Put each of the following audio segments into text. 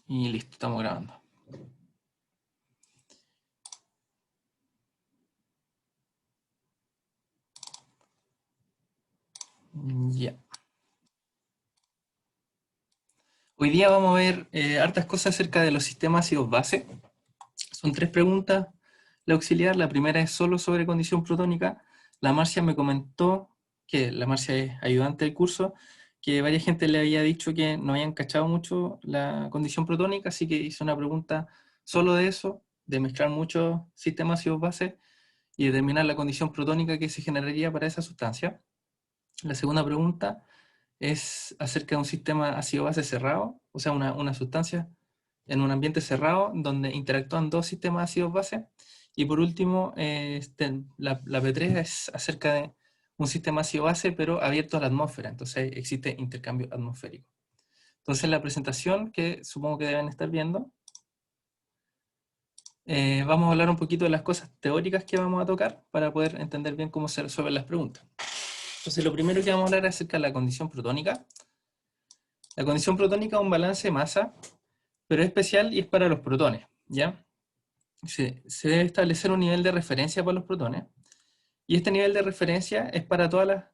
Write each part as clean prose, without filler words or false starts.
Y listo, estamos grabando. Ya. Hoy día vamos a ver hartas cosas acerca de los sistemas ácidos base. Son 3 preguntas. La auxiliar, la primera es solo sobre condición protónica. La Marcia me comentó, que la Marcia es ayudante del curso, que varias gente le había dicho que no habían cachado mucho la condición protónica, así que hizo una pregunta solo de eso, de mezclar muchos sistemas ácidos base y determinar la condición protónica que se generaría para esa sustancia. La segunda pregunta es acerca de un sistema ácido-base cerrado, o sea, una sustancia en un ambiente cerrado donde interactúan 2 sistemas ácidos-base. Y por último, la P3 es acerca de un sistema ácido-base, pero abierto a la atmósfera, entonces existe intercambio atmosférico. Entonces, la presentación que supongo que deben estar viendo, vamos a hablar un poquito de las cosas teóricas que vamos a tocar para poder entender bien cómo se resuelven las preguntas. Entonces, lo primero que vamos a hablar es acerca de la condición protónica. La condición protónica es un balance de masa, pero es especial y es para los protones, ¿ya? Se debe establecer un nivel de referencia para los protones, y este nivel de referencia es para todas las,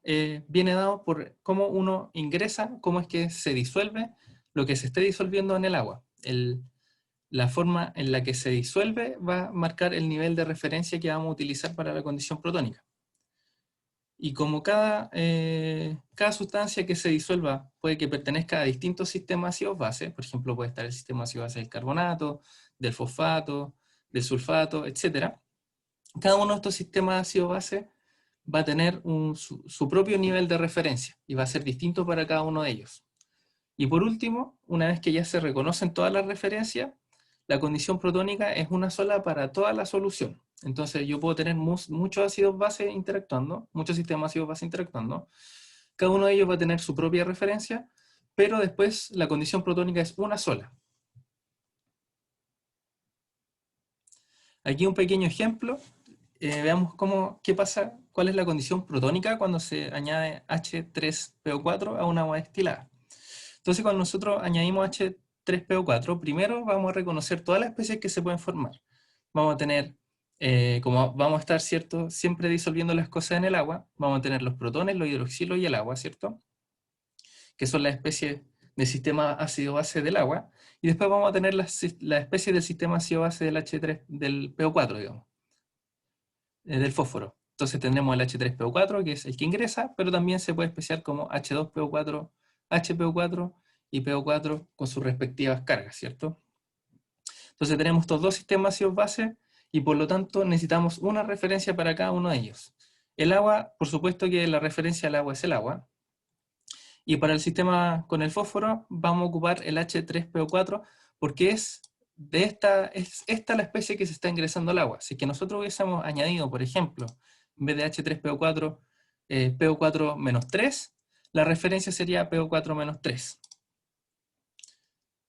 viene dado por cómo uno ingresa, cómo es que se disuelve lo que se esté disolviendo en el agua. La forma en la que se disuelve va a marcar el nivel de referencia que vamos a utilizar para la condición protónica. Y como cada sustancia que se disuelva puede que pertenezca a distintos sistemas ácidos base, por ejemplo, puede estar el sistema ácido base del carbonato, del fosfato, del sulfato, etc. Cada uno de estos sistemas ácidos base va a tener su propio nivel de referencia y va a ser distinto para cada uno de ellos. Y por último, una vez que ya se reconocen todas las referencias, la condición protónica es una sola para toda la solución. Entonces yo puedo tener muchos ácidos base interactuando, muchos sistemas ácidos base interactuando. Cada uno de ellos va a tener su propia referencia, pero después la condición protónica es una sola. Aquí un pequeño ejemplo. Veamos qué pasa, cuál es la condición protónica cuando se añade H3PO4 a una agua destilada. Entonces, cuando nosotros añadimos H3PO4, primero vamos a reconocer todas las especies que se pueden formar. Vamos a tener, como vamos a estar, ¿cierto?, siempre disolviendo las cosas en el agua, vamos a tener los protones, los hidroxilos y el agua, ¿cierto?, que son las especies del sistema ácido-base del agua, y después vamos a tener las especies del sistema ácido-base del H3, del PO4, digamos, del fósforo. Entonces tendremos el H3PO4, que es el que ingresa, pero también se puede especiar como H2PO4, HPO4 y PO4 con sus respectivas cargas, ¿cierto? Entonces tenemos estos 2 sistemas ácidos base y por lo tanto necesitamos una referencia para cada uno de ellos. El agua, por supuesto que la referencia al agua es el agua. Y para el sistema con el fósforo vamos a ocupar el H3PO4 porque es esta la especie que se está ingresando al agua. Si es que nosotros hubiésemos añadido, por ejemplo, en vez de H3PO4, PO4 menos 3, la referencia sería PO4 menos 3.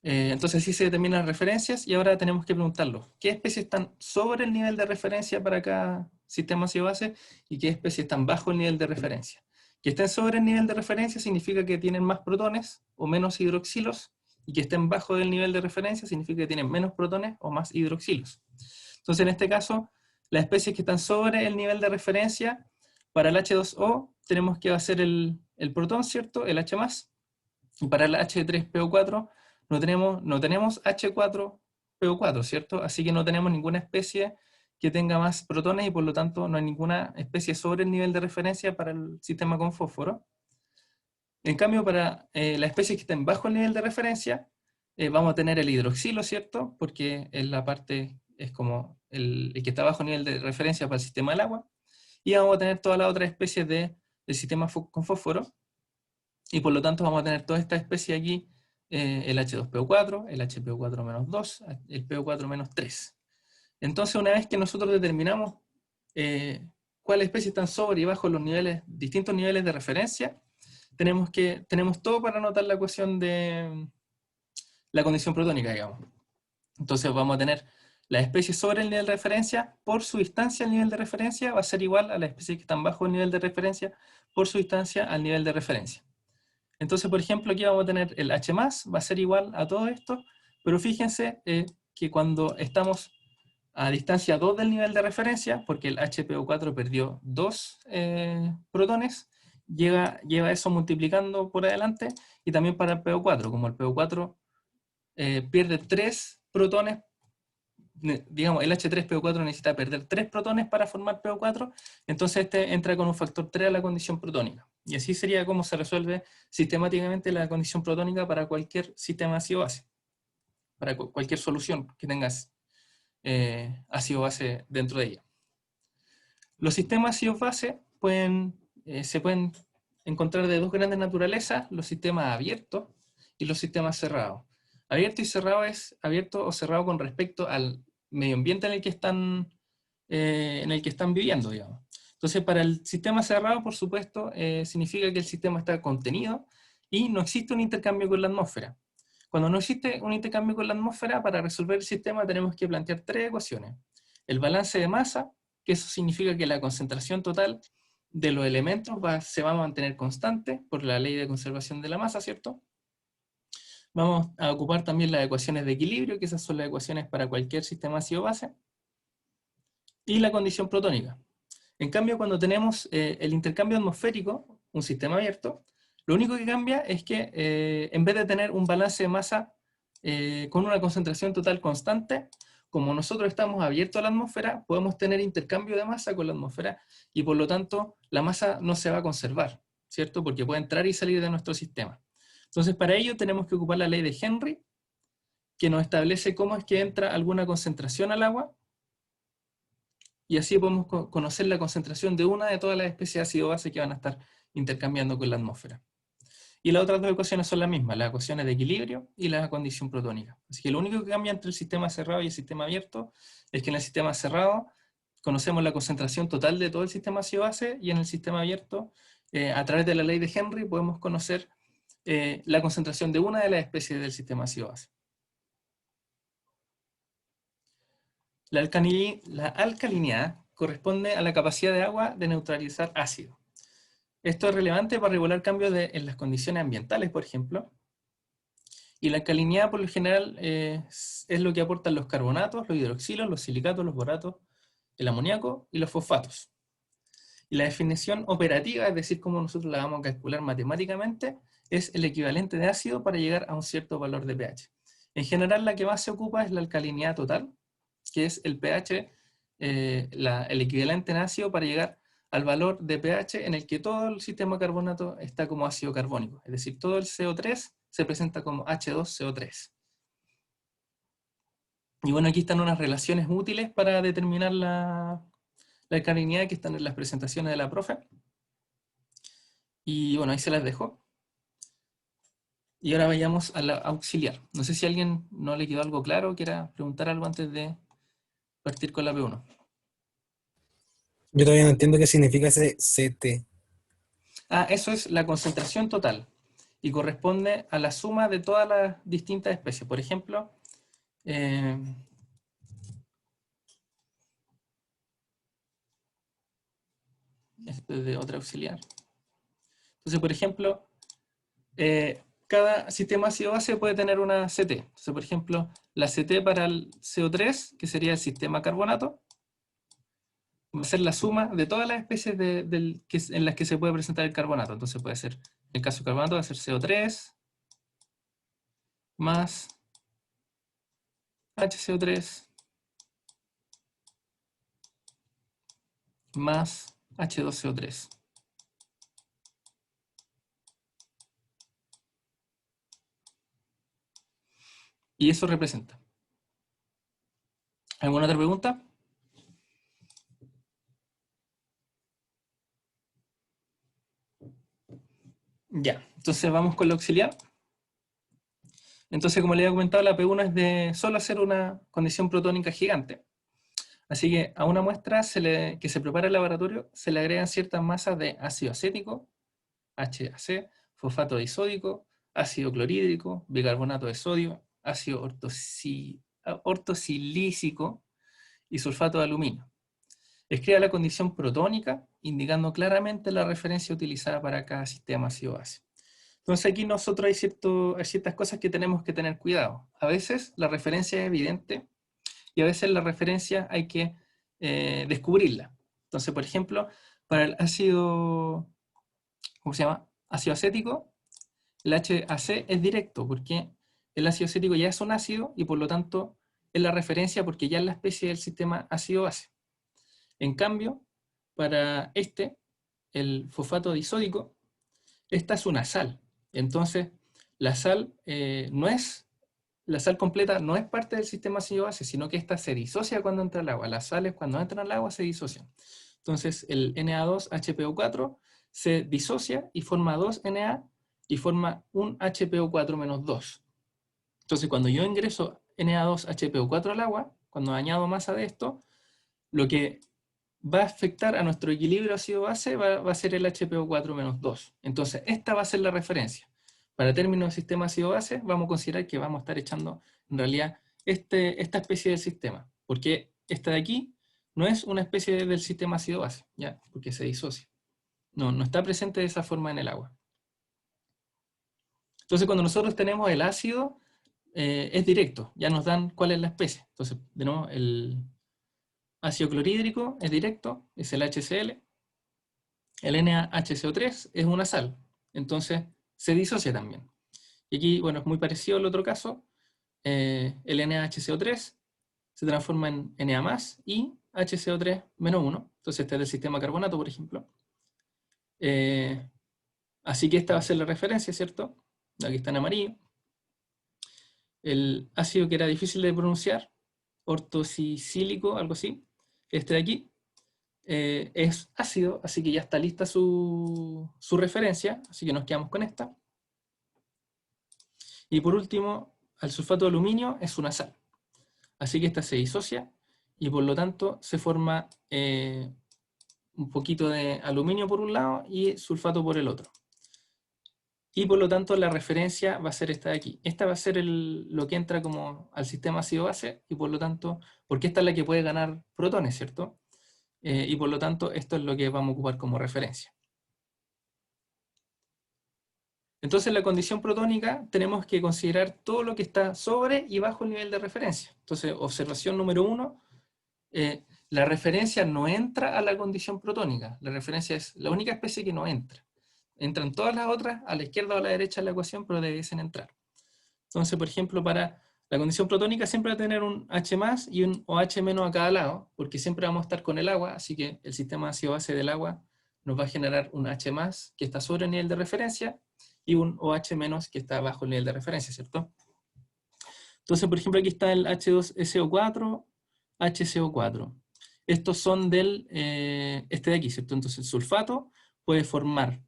Entonces así se determinan las referencias y ahora tenemos que preguntarlo. ¿Qué especies están sobre el nivel de referencia para cada sistema ácido base y qué especies están bajo el nivel de referencia? Que estén sobre el nivel de referencia significa que tienen más protones o menos hidroxilos, y que estén bajo del nivel de referencia significa que tienen menos protones o más hidroxilos. Entonces en este caso, las especies que están sobre el nivel de referencia, para el H2O tenemos que hacer el protón, ¿cierto? El H+, y para el H3PO4 no tenemos H4PO4, ¿cierto? Así que no tenemos ninguna especie que tenga más protones y por lo tanto no hay ninguna especie sobre el nivel de referencia para el sistema con fósforo. En cambio, para las especies que estén bajo el nivel de referencia, vamos a tener el hidroxilo, ¿cierto? Porque en la parte es como el que está bajo el nivel de referencia para el sistema del agua. Y vamos a tener todas las otras especies del sistema con fósforo. Y por lo tanto vamos a tener toda esta especie aquí, el H2PO4, el HPO4-2, el PO4-3. Entonces, una vez que nosotros determinamos cuáles especies están sobre y bajo los distintos niveles de referencia, tenemos todo para anotar la ecuación de la condición protónica, digamos. Entonces vamos a tener las especies sobre el nivel de referencia por su distancia al nivel de referencia va a ser igual a las especies que están bajo el nivel de referencia por su distancia al nivel de referencia. Entonces, por ejemplo, aquí vamos a tener el H+, va a ser igual a todo esto, pero fíjense que cuando estamos a distancia 2 del nivel de referencia, porque el HPO4 perdió 2 protones, lleva eso multiplicando por adelante, y también para el PO4, como el PO4 pierde 3 protones, digamos, el H3PO4 necesita perder 3 protones para formar PO4, entonces este entra con un factor 3 a la condición protónica. Y así sería como se resuelve sistemáticamente la condición protónica para cualquier sistema ácido-base, para cualquier solución que tengas ácido-base dentro de ella. Los sistemas ácidos-base se pueden encontrar de dos grandes naturalezas, los sistemas abiertos y los sistemas cerrados. Abierto y cerrado es abierto o cerrado con respecto al medio ambiente en el que están viviendo, digamos. Entonces, para el sistema cerrado, por supuesto, significa que el sistema está contenido y no existe un intercambio con la atmósfera. Cuando no existe un intercambio con la atmósfera, para resolver el sistema tenemos que plantear 3 ecuaciones. El balance de masa, que eso significa que la concentración total de los elementos se va a mantener constante por la ley de conservación de la masa, ¿cierto? Vamos a ocupar también las ecuaciones de equilibrio, que esas son las ecuaciones para cualquier sistema ácido-base, y la condición protónica. En cambio, cuando tenemos el intercambio atmosférico, un sistema abierto, lo único que cambia es que en vez de tener un balance de masa con una concentración total constante, como nosotros estamos abiertos a la atmósfera, podemos tener intercambio de masa con la atmósfera y por lo tanto la masa no se va a conservar, ¿cierto? Porque puede entrar y salir de nuestro sistema. Entonces para ello tenemos que ocupar la ley de Henry, que nos establece cómo es que entra alguna concentración al agua, y así podemos conocer la concentración de una de todas las especies de ácido base que van a estar intercambiando con la atmósfera. Y las otras dos ecuaciones son las mismas, las ecuaciones de equilibrio y la condición protónica. Así que lo único que cambia entre el sistema cerrado y el sistema abierto es que en el sistema cerrado conocemos la concentración total de todo el sistema ácido-base, y en el sistema abierto, a través de la ley de Henry, podemos conocer la concentración de una de las especies del sistema ácido-base. La alcalinidad corresponde a la capacidad de agua de neutralizar ácido. Esto es relevante para regular cambios en las condiciones ambientales, por ejemplo. Y la alcalinidad, por lo general, es lo que aportan los carbonatos, los hidroxilos, los silicatos, los boratos, el amoníaco y los fosfatos. Y la definición operativa, es decir, cómo nosotros la vamos a calcular matemáticamente, es el equivalente de ácido para llegar a un cierto valor de pH. En general, la que más se ocupa es la alcalinidad total, que es el pH, el equivalente en ácido para llegar al valor de pH en el que todo el sistema carbonato está como ácido carbónico. Es decir, todo el CO3 se presenta como H2CO3. Y bueno, aquí están unas relaciones útiles para determinar la alcalinidad, que están en las presentaciones de la profe. Y bueno, ahí se las dejo. Y ahora vayamos a la auxiliar. No sé si a alguien no le quedó algo claro, quiera preguntar algo antes de partir con la P1. Yo todavía no entiendo qué significa ese CT. Eso es la concentración total y corresponde a la suma de todas las distintas especies. Por ejemplo, esto es de otra auxiliar. Entonces, por ejemplo, cada sistema ácido-base puede tener una CT. Entonces, por ejemplo, la CT para el CO3, que sería el sistema carbonato, va a ser la suma de todas las especies en las que se puede presentar el carbonato. Entonces puede ser, en el caso del carbonato, va a ser CO3 más HCO3 más H2CO3. Y eso representa. ¿Alguna otra pregunta? Ya, entonces vamos con la auxiliar. Entonces, como les había comentado, la P1 es de solo hacer una condición protónica gigante. Así que a una muestra que se prepara en el laboratorio se le agregan ciertas masas de ácido acético, HAC, fosfato disódico, ácido clorhídrico, bicarbonato de sodio, ácido ortosilícico y sulfato de aluminio. Escriba la condición protónica, indicando claramente la referencia utilizada para cada sistema ácido-base. Entonces aquí nosotros hay ciertas cosas que tenemos que tener cuidado. A veces la referencia es evidente y a veces la referencia hay que descubrirla. Entonces, por ejemplo, para el ácido, ¿cómo se llama? Ácido acético, el HAC es directo porque el ácido acético ya es un ácido y por lo tanto es la referencia porque ya es la especie del sistema ácido-base. En cambio, para el fosfato disódico, esta es una sal. Entonces, la sal la sal completa no es parte del sistema ácido-base, sino que esta se disocia cuando entra al agua. Las sales cuando entran al agua se disocian. Entonces, el Na2HPO4 se disocia y forma 2Na y forma un HPO4 menos 2. Entonces, cuando yo ingreso Na2HPO4 al agua, cuando añado masa de esto, lo que va a afectar a nuestro equilibrio ácido-base va a ser el HPO4 menos 2. Entonces, esta va a ser la referencia. Para términos de sistema ácido-base, vamos a considerar que vamos a estar echando, en realidad, esta especie del sistema. Porque esta de aquí no es una especie del sistema ácido-base, ¿ya? Porque se disocia. No está presente de esa forma en el agua. Entonces, cuando nosotros tenemos el ácido, es directo. Ya nos dan cuál es la especie. Entonces, de nuevo, el ácido clorhídrico es directo, es el HCl. El NaHCO3 es una sal, entonces se disocia también. Y aquí, bueno, es muy parecido al otro caso. El NaHCO3 se transforma en Na+, y HCO3 menos 1. Entonces este es del sistema carbonato, por ejemplo. Así que esta va a ser la referencia, ¿cierto? Aquí está en amarillo. El ácido que era difícil de pronunciar, ortosicílico, algo así, este de aquí, es ácido, así que ya está lista su referencia, así que nos quedamos con esta. Y por último, el sulfato de aluminio es una sal, así que esta se disocia y por lo tanto se forma un poquito de aluminio por un lado y sulfato por el otro. Y por lo tanto la referencia va a ser esta de aquí. Esta va a ser lo que entra como al sistema ácido-base y por lo tanto, porque esta es la que puede ganar protones, ¿cierto? Y por lo tanto esto es lo que vamos a ocupar como referencia. Entonces en la condición protónica tenemos que considerar todo lo que está sobre y bajo el nivel de referencia. Entonces, observación número 1, la referencia no entra a la condición protónica. La referencia es la única especie que no entra. Entran todas las otras a la izquierda o a la derecha de la ecuación, pero debiesen entrar. Entonces, por ejemplo, para la condición protónica siempre va a tener un H más y un OH menos a cada lado, porque siempre vamos a estar con el agua, así que el sistema ácido-base del agua nos va a generar un H más que está sobre el nivel de referencia y un OH menos que está bajo el nivel de referencia, ¿cierto? Entonces, por ejemplo, aquí está el H2SO4, HCO4. Estos son del, este de aquí, ¿cierto? Entonces el sulfato puede formar,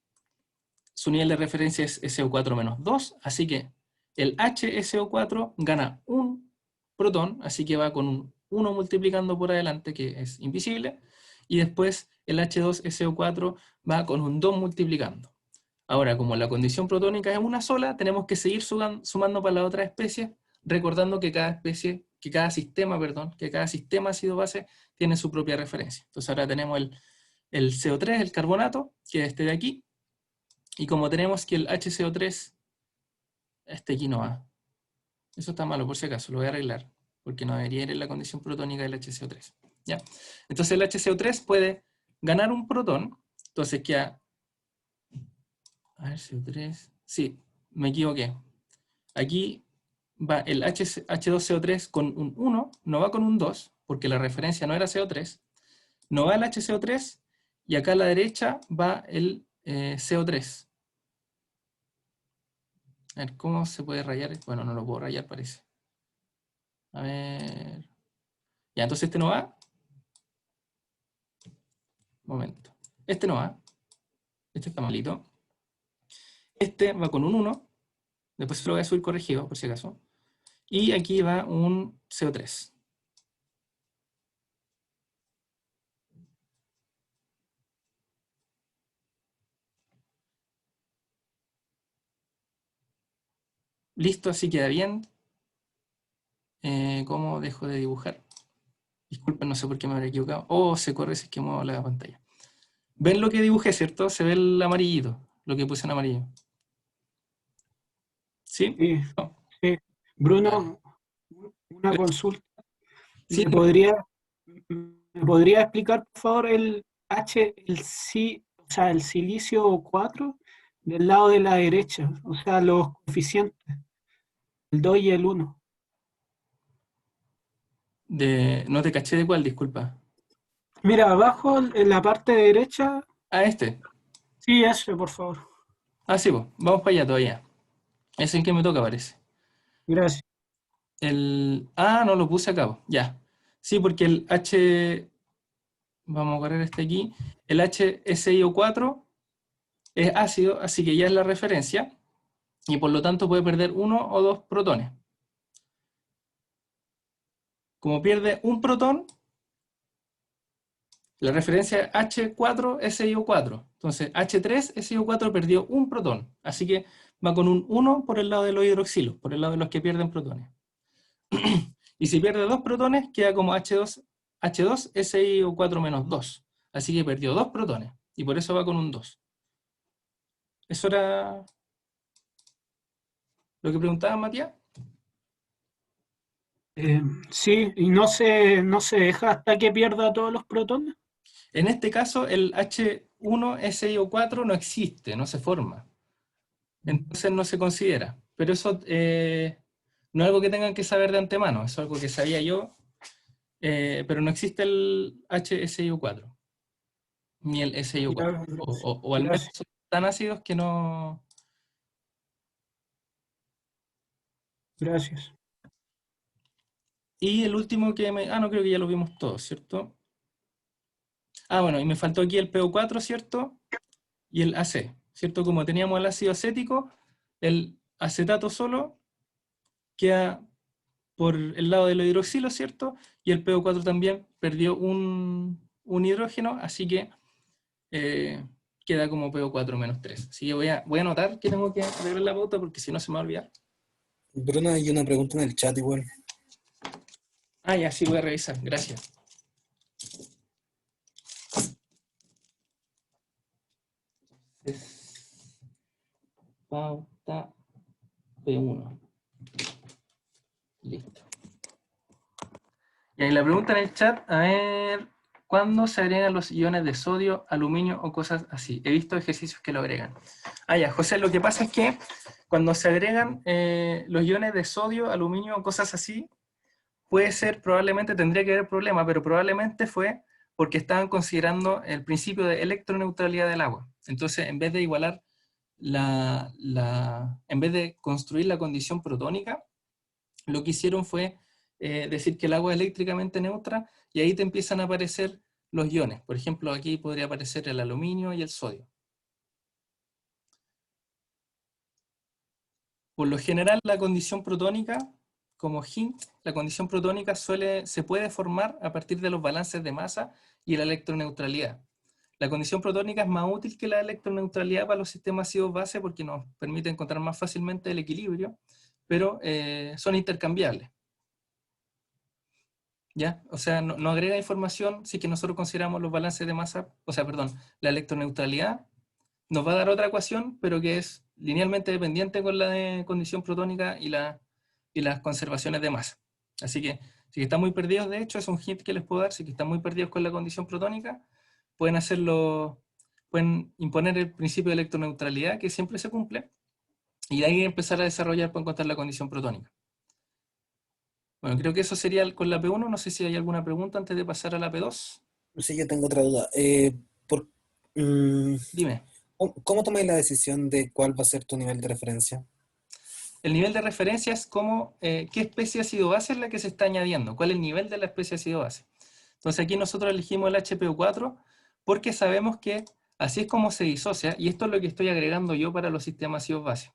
su nivel de referencia es SO4 menos 2, así que el HSO4 gana un protón, así que va con un 1 multiplicando por adelante, que es invisible, y después el H2SO4 va con un 2 multiplicando. Ahora, como la condición protónica es una sola, tenemos que seguir sumando para la otra especie, recordando que cada especie, que cada sistema ácido-base tiene su propia referencia. Entonces ahora tenemos el CO3, el carbonato, que es este de aquí, y como tenemos que el HCO3, este aquí no va. Eso está malo, por si acaso, lo voy a arreglar, porque no debería ir en la condición protónica del HCO3. ¿Ya? Entonces el HCO3 puede ganar un protón, entonces queda... A ver, CO3... Sí, me equivoqué. Aquí va el H2CO3 con un 1, no va con un 2, porque la referencia no era CO3, no va el HCO3, y acá a la derecha va el CO3. A ver, ¿cómo se puede rayar? Bueno, no lo puedo rayar, parece. A ver... Ya, entonces este no va. Momento. Este no va. Este está malito. Este va con un 1. Después se lo voy a subir corregido, por si acaso. Y aquí va un CO3. Listo, así queda bien. ¿Cómo dejo de dibujar? Disculpen, no sé por qué me habré equivocado. Oh, se corre si es que muevo la pantalla. ¿Ven lo que dibujé, cierto? Se ve el amarillito, lo que puse en amarillo. ¿Sí? Sí, No. sí. Ya. Bruno, una consulta. Sí, ¿Me podría explicar, por favor, o sea, el silicio 4 del lado de la derecha? O sea, los coeficientes, el 2 y el uno. no te caché de cuál, disculpa. Mira, abajo, en la parte derecha, Ah, este. sí, ese, por favor. Ah, sí, pues. Vamos para allá todavía. Es el que me toca, parece. Gracias. No lo puse acá, po. Ya. Sí, porque el H, vamos a correr este aquí, el HSIO4 es ácido, así que ya es la referencia, y por lo tanto puede perder uno o dos protones. Como pierde un protón, la referencia es H4SiO4. Entonces, H3SiO4 perdió un protón, así que va con un 1 por el lado de los hidroxilos, por el lado de los que pierden protones. Y si pierde dos protones, queda como H2SiO4 menos 2. Así que perdió dos protones, y por eso va con un 2. ¿Eso era lo que preguntaba Matías? Eh, sí, y no se deja hasta que pierda todos los protones. En este caso, el H1SiO4 no existe, no se forma. Entonces no se considera. Pero eso no es algo que tengan que saber de antemano, es algo que sabía yo, pero no existe el HSIO4, ni el SiO4. Ya, O al menos gracias. son tan ácidos que no. Gracias. Y el último que me. No, creo que ya lo vimos todos, ¿cierto? Bueno, y me faltó aquí el PO4, ¿cierto? Y el AC, ¿cierto? Como teníamos el ácido acético, el acetato solo queda por el lado de los hidroxilos, ¿cierto? Y el PO4 también perdió un hidrógeno, así que queda como PO4 menos 3. Así que voy a anotar que tengo que arreglar la pauta porque si no se me va a olvidar. Bruno, hay una pregunta en el chat igual. Ya, sí, voy a revisar. Gracias. Pauta P1. Listo. Y ahí la pregunta en el chat, a ver, ¿cuándo se agregan los iones de sodio, aluminio o cosas así? He visto ejercicios que lo agregan. Ya, José, lo que pasa es que cuando se agregan los iones de sodio, aluminio o cosas así, puede ser, probablemente tendría que haber problema, pero probablemente fue porque estaban considerando el principio de electroneutralidad del agua. Entonces, en vez de igualar en vez de construir la condición protónica, lo que hicieron fue decir que el agua es eléctricamente neutra y ahí te empiezan a aparecer los iones. Por ejemplo, aquí podría aparecer el aluminio y el sodio. Por lo general, la condición protónica, como hint, la condición protónica se puede formar a partir de los balances de masa y la electroneutralidad. La condición protónica es más útil que la electroneutralidad para los sistemas ácidos-base porque nos permite encontrar más fácilmente el equilibrio, pero son intercambiables. ¿Ya? O sea, no agrega información si que nosotros consideramos los balances de masa, o sea, perdón, la electroneutralidad nos va a dar otra ecuación, pero que es linealmente dependiente con la de condición protónica y las conservaciones de masa. Así que, si están muy perdidos, de hecho, es un hint que les puedo dar, si que están muy perdidos con la condición protónica, pueden pueden imponer el principio de electroneutralidad, que siempre se cumple, y de ahí empezar a desarrollar para encontrar la condición protónica. Bueno, creo que eso sería con la P1. No sé si hay alguna pregunta antes de pasar a la P2. Sí, yo tengo otra duda. Por, mm, Dime. ¿Cómo tomáis la decisión de cuál va a ser tu nivel de referencia? El nivel de referencia es qué especie ácido base es la que se está añadiendo, cuál es el nivel de la especie ácido base. Entonces aquí nosotros elegimos el HPO4 porque sabemos que así es como se disocia, y esto es lo que estoy agregando yo para los sistemas ácidos base.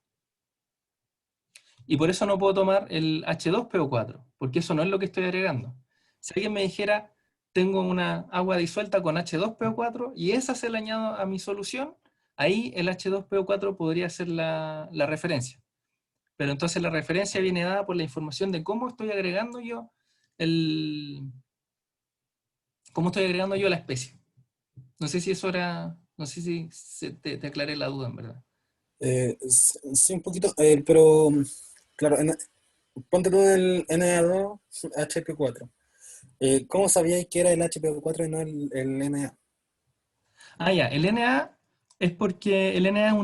Y por eso no puedo tomar el H2PO4, porque eso no es lo que estoy agregando. Si alguien me dijera, tengo una agua disuelta con H2PO4 y esa se la añado a mi solución, ahí el H2PO4 podría ser la referencia. Pero entonces la referencia viene dada por la información de el, cómo estoy agregando yo la especie. No sé si eso era, no sé si te aclaré la duda en verdad. Sí, un poquito, pero claro, ponte tú el Na2HP4. ¿Cómo sabíais que era el HP4 y no el Na? Ah, ya, el Na es porque el Na,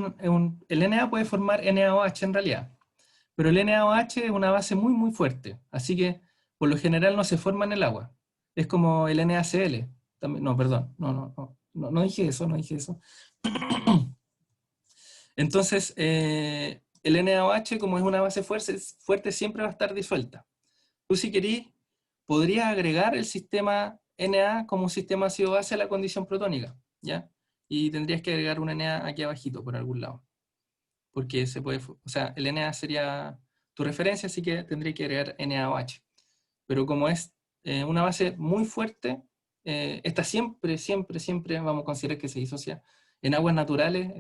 el Na puede formar NaOH en realidad, pero el NaOH es una base muy, muy fuerte, así que por lo general no se forma en el agua. Es como el NaCl. También, no, perdón, no dije eso, no dije eso. Entonces, el NaOH, como es una base fuerte, fuerte, siempre va a estar disuelta. Tú, si querís, podrías agregar el sistema Na como un sistema ácido-base a la condición protónica, ¿ya? Y tendrías que agregar un Na aquí abajito, por algún lado. Porque se puede, o sea, el Na sería tu referencia, así que tendría que agregar NaOH. Pero como es una base muy fuerte, esta siempre, siempre, siempre vamos a considerar que se disocia. En aguas naturales,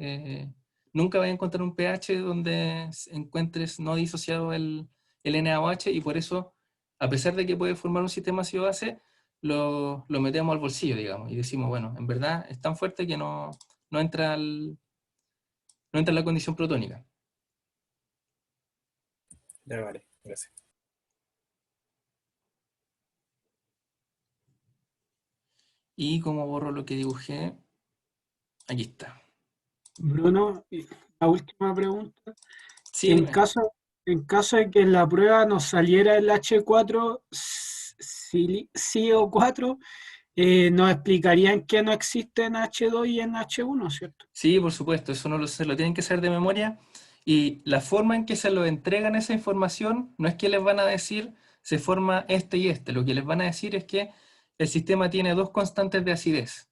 nunca vas a encontrar un pH donde encuentres no disociado el NaOH, y por eso, a pesar de que puede formar un sistema ácido-base, lo metemos al bolsillo, digamos, y decimos, bueno, en verdad es tan fuerte que no entra, no entra en la condición protónica. Ya, vale, gracias. Y como borro lo que dibujé, aquí está. Bruno, y la última pregunta. Sí, En dime. caso, en caso de que en la prueba nos saliera el H4, CO4, nos explicarían que no existe en H2 y en H1, ¿cierto? Sí, por supuesto, eso no se lo tienen que saber de memoria, y la forma en que se lo entregan esa información no es que les van a decir se forma este y este, lo que les van a decir es que el sistema tiene dos constantes de acidez.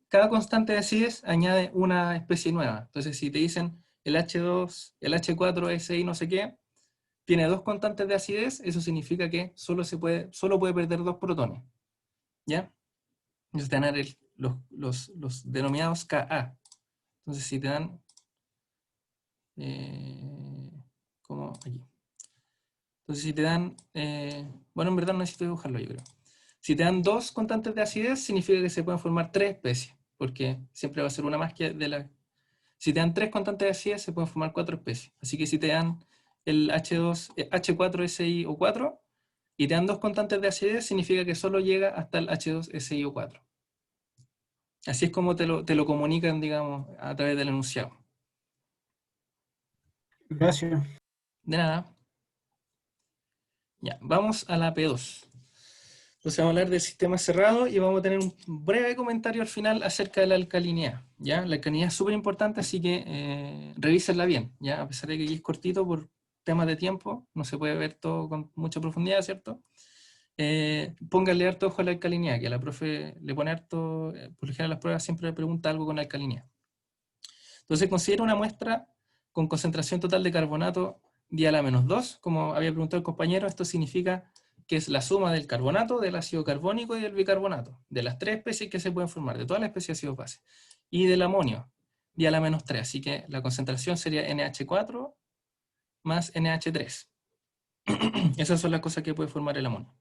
Cada constante de acidez añade una especie nueva. Entonces, si te dicen el H2, el H4, SI no sé qué, tiene dos constantes de acidez, eso significa que solo puede perder dos protones, ¿ya? Entonces te van a dar los denominados Ka. Entonces, si te dan como aquí. Entonces, si te dan, bueno, en verdad no necesito dibujarlo, yo creo. Si te dan dos constantes de acidez, significa que se pueden formar tres especies, porque siempre va a ser una más que de la... Si te dan tres constantes de acidez, se pueden formar cuatro especies. Así que si te dan el H2, H4SI o 4, y te dan dos constantes de acidez, significa que solo llega hasta el H2SI o 4. Así es como te lo comunican, digamos, a través del enunciado. Gracias. De nada. Ya, vamos a la P2. Entonces vamos a hablar del sistema cerrado y vamos a tener un breve comentario al final acerca de la alcalinidad, ¿ya? La alcalinidad es súper importante, así que revísenla bien, ¿ya? A pesar de que aquí es cortito por temas de tiempo, no se puede ver todo con mucha profundidad, ¿cierto? Pónganle harto ojo a la alcalinidad, que a la profe le pone harto, por lo general las pruebas siempre le pregunta algo con alcalinidad. Entonces considera una muestra con concentración total de carbonato dial A-2, como había preguntado el compañero, esto significa que es la suma del carbonato, del ácido carbónico y del bicarbonato, de las tres especies que se pueden formar, de todas las especies de ácidos bases, y del amonio, dial A-3, así que la concentración sería NH4 más NH3. Esas son las cosas que puede formar el amonio.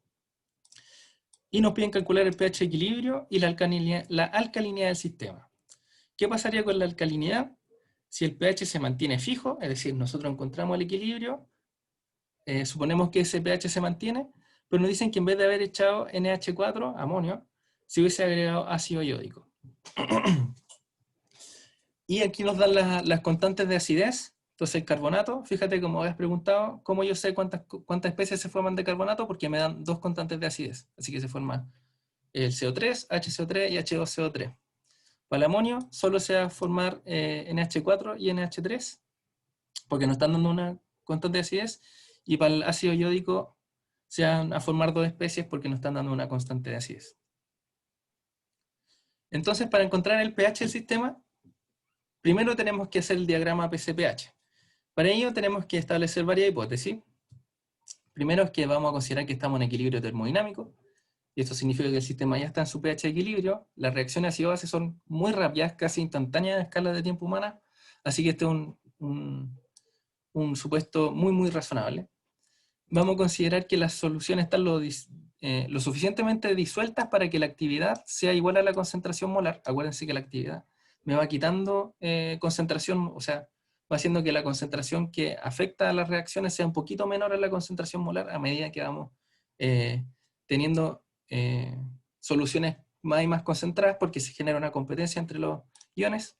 Y nos piden calcular el pH equilibrio y la alcalinidad del sistema. ¿Qué pasaría con la alcalinidad? Si el pH se mantiene fijo, es decir, nosotros encontramos el equilibrio, suponemos que ese pH se mantiene, pero nos dicen que en vez de haber echado NH4, amonio, se hubiese agregado ácido iódico. Y aquí nos dan las constantes de acidez. Entonces el carbonato, fíjate como habías preguntado, ¿cómo yo sé cuántas especies se forman de carbonato? Porque me dan dos constantes de acidez. Así que se forma el CO3, HCO3 y H2CO3. Para el amonio solo se va a formar NH4 y NH3, porque nos están dando una constante de acidez, y para el ácido iódico se van a formar dos especies porque nos están dando una constante de acidez. Entonces, para encontrar el pH del sistema, primero tenemos que hacer el diagrama PCPH. Para ello tenemos que establecer varias hipótesis. Primero es que vamos a considerar que estamos en equilibrio termodinámico, y esto significa que el sistema ya está en su pH de equilibrio. Las reacciones ácido-base son muy rápidas, casi instantáneas a escala de tiempo humana, así que este es un supuesto muy, muy razonable. Vamos a considerar que las soluciones están lo suficientemente disueltas para que la actividad sea igual a la concentración molar. Acuérdense que la actividad me va quitando concentración, o sea, va haciendo que la concentración que afecta a las reacciones sea un poquito menor a la concentración molar a medida que vamos teniendo soluciones más y más concentradas, porque se genera una competencia entre los iones.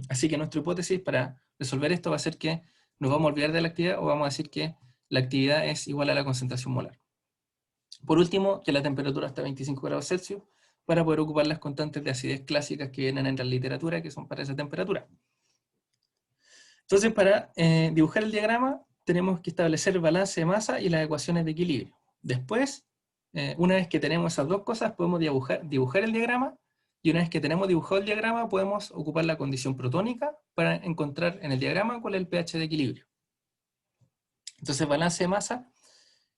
Así que nuestra hipótesis para resolver esto va a ser que nos vamos a olvidar de la actividad, o vamos a decir que la actividad es igual a la concentración molar. Por último, que la temperatura está a 25 grados Celsius, para poder ocupar las constantes de acidez clásicas que vienen en la literatura, que son para esa temperatura. Entonces, para dibujar el diagrama, tenemos que establecer el balance de masa y las ecuaciones de equilibrio. Después, una vez que tenemos esas dos cosas, podemos dibujar el diagrama, y una vez que tenemos dibujado el diagrama, podemos ocupar la condición protónica para encontrar en el diagrama cuál es el pH de equilibrio. Entonces, balance de masa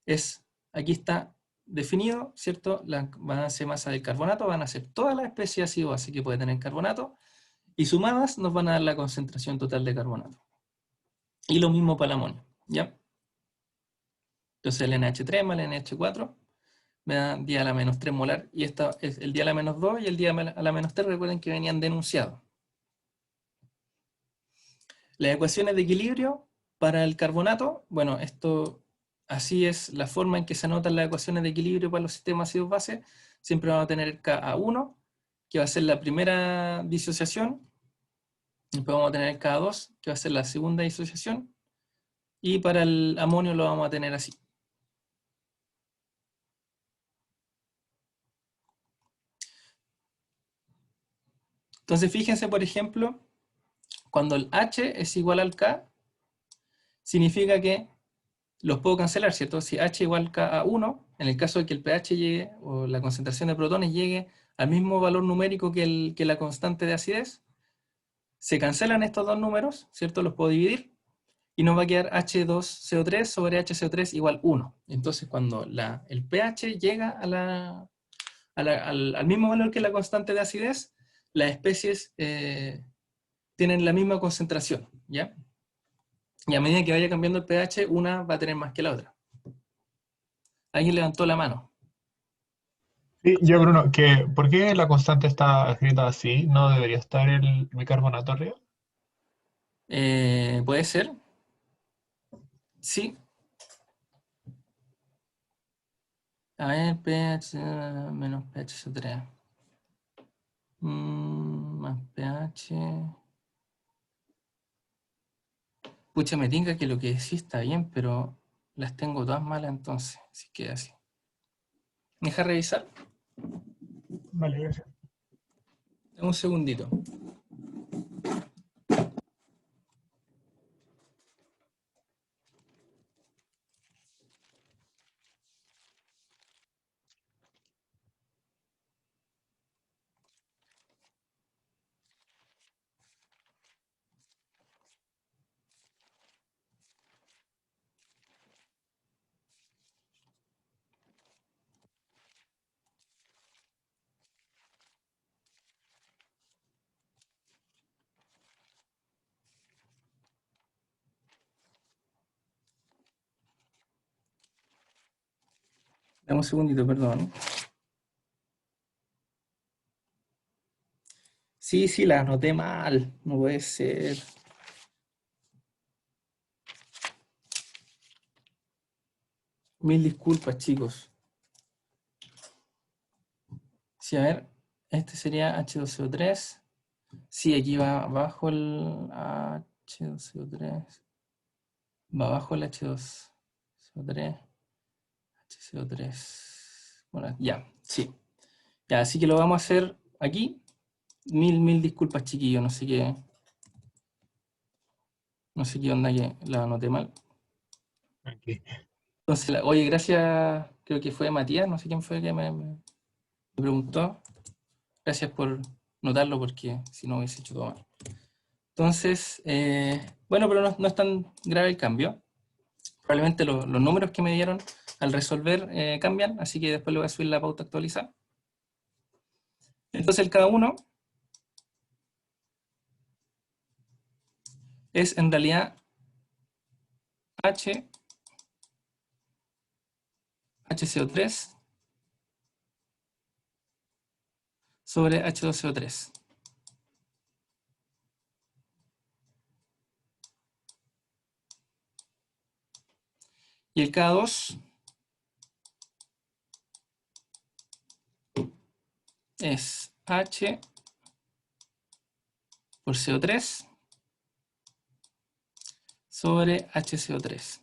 es, aquí está definido, ¿cierto? La balance de masa del carbonato van a ser todas las especies de ácido base que puede tener carbonato, y sumadas nos van a dar la concentración total de carbonato. Y lo mismo para el amonio, ¿ya? Entonces el NH3 más el NH4 me da día a la menos 3 molar, y esta es el día a la menos 2 y el día a la menos 3, recuerden que venían denunciados. Las ecuaciones de equilibrio para el carbonato, bueno, esto así es la forma en que se anotan las ecuaciones de equilibrio para los sistemas ácidos base. Siempre vamos a tener Ka1, que va a ser la primera disociación. Después vamos a tener Ka2, que va a ser la segunda disociación. Y para el amonio lo vamos a tener así. Entonces fíjense, por ejemplo, cuando el H es igual al K, significa que los puedo cancelar, ¿cierto? Si H igual K a 1, en el caso de que el pH llegue, o la concentración de protones llegue al mismo valor numérico que la constante de acidez, se cancelan estos dos números, ¿cierto? Los puedo dividir, y nos va a quedar H2CO3 sobre HCO3 igual 1. Entonces, cuando el pH llega al mismo valor que la constante de acidez, las especies tienen la misma concentración, ¿ya? Y a medida que vaya cambiando el pH, una va a tener más que la otra. Alguien levantó la mano. Sí, yo, Bruno, ¿por qué la constante está escrita así? ¿No debería estar el bicarbonato arriba? Puede ser, sí. A ver, pH menos pH 3. Más pH. Pucha, me tinca que lo que decís está bien, pero las tengo todas malas entonces, así que así. ¿Me deja revisar? Vale, gracias. Dame un segundito. Dame un segundito, perdón. Sí, las anoté mal. No puede ser. Mil disculpas, chicos. Sí, a ver. Este sería H2CO3. Sí, aquí va abajo el H2CO3. Va abajo el H2CO3. HCO3. Bueno, ya, sí. Ya, así que lo vamos a hacer aquí. Mil disculpas, chiquillos. No sé qué onda que la anoté mal. Aquí. Entonces, oye, gracias. Creo que fue Matías. No sé quién fue que me preguntó. Gracias por notarlo, porque si no hubiese hecho todo mal. Entonces, bueno, pero no es tan grave el cambio. Probablemente los números que me dieron al resolver cambian, así que después le voy a subir la pauta actualizada. Entonces el K1 es en realidad HCO3 sobre H2CO3. Y el K2 es H por CO3 sobre HCO3.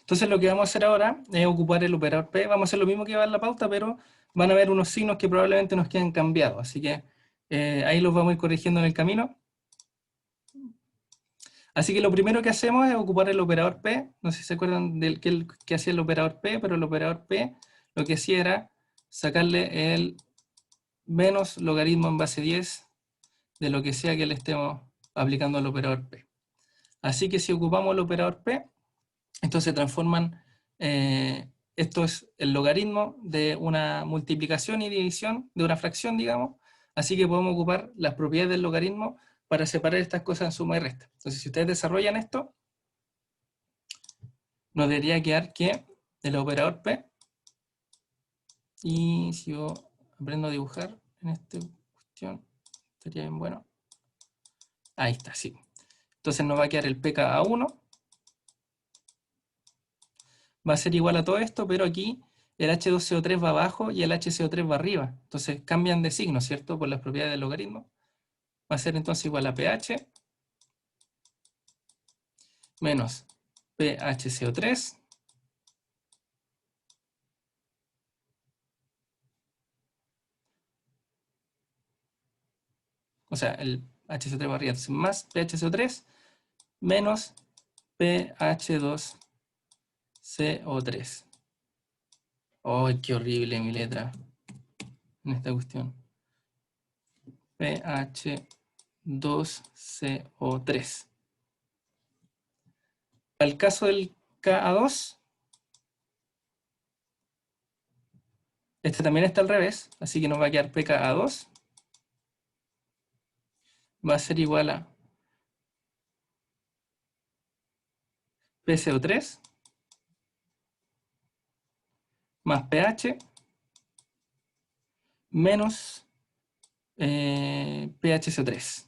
Entonces lo que vamos a hacer ahora es ocupar el operador P. Vamos a hacer lo mismo que va en la pauta, pero van a haber unos signos que probablemente nos queden cambiados. Así que ahí los vamos a ir corrigiendo en el camino. Así que lo primero que hacemos es ocupar el operador P. No sé si se acuerdan del que hacía el operador P, pero el operador P lo que hacía era sacarle el menos logaritmo en base 10 de lo que sea que le estemos aplicando al operador P. Así que si ocupamos el operador P, estos se transforman, esto es el logaritmo de una multiplicación y división de una fracción, digamos, así que podemos ocupar las propiedades del logaritmo para separar estas cosas en suma y resta. Entonces, si ustedes desarrollan esto, nos debería quedar que el operador P, y si yo aprendo a dibujar en esta cuestión, estaría bien bueno. Ahí está, sí. Entonces nos va a quedar el pKa1, va a ser igual a todo esto, pero aquí el H2CO3 va abajo y el HCO3 va arriba. Entonces cambian de signo, ¿cierto? Por las propiedades del logaritmo. Va a ser entonces igual a pH menos pHCO3 o sea, el HCO3 va arriba, entonces más pHCO3 menos pH2CO3. ¡Ay, qué horrible mi letra en esta cuestión! pH2CO3. Para el caso del Ka2, este también está al revés, así que nos va a quedar pKa2 va a ser igual a PCO3 más pH menos pHCO3.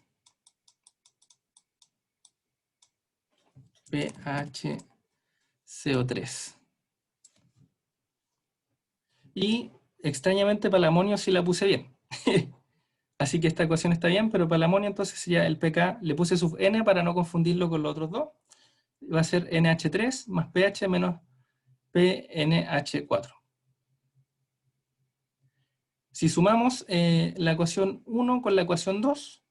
pHCO3. Y extrañamente para el amonio sí la puse bien. Así que esta ecuación está bien, pero para el amonio entonces ya el pK le puse sub n para no confundirlo con los otros dos. Va a ser NH3 más pH menos PNH4. Si sumamos la ecuación 1 con la ecuación 2,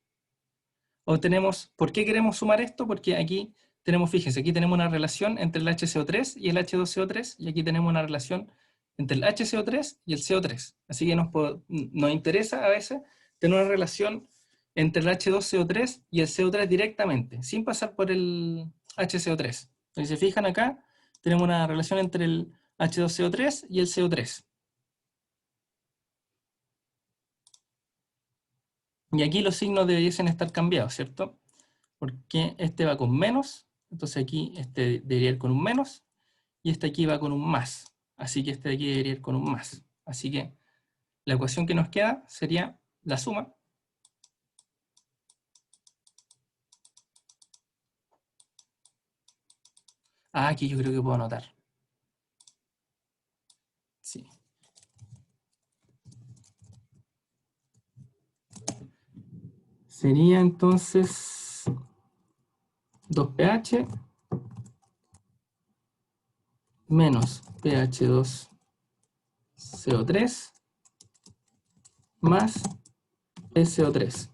obtenemos, ¿por qué queremos sumar esto? Porque aquí tenemos, fíjense, aquí tenemos una relación entre el HCO3 y el H2CO3, y aquí tenemos una relación entre el HCO3 y el CO3. Así que nos interesa a veces tener una relación entre el H2CO3 y el CO3 directamente, sin pasar por el HCO3. Si se fijan acá, tenemos una relación entre el H2CO3 y el CO3. Y aquí los signos deberían estar cambiados, ¿cierto? Porque este va con menos, entonces aquí este debería ir con un menos, y este aquí va con un más. Así que este de aquí debería ir con un más. Así que la ecuación que nos queda sería la suma aquí yo creo que puedo anotar. Sí. Sería entonces 2pH menos pH2CO3 más PCO3.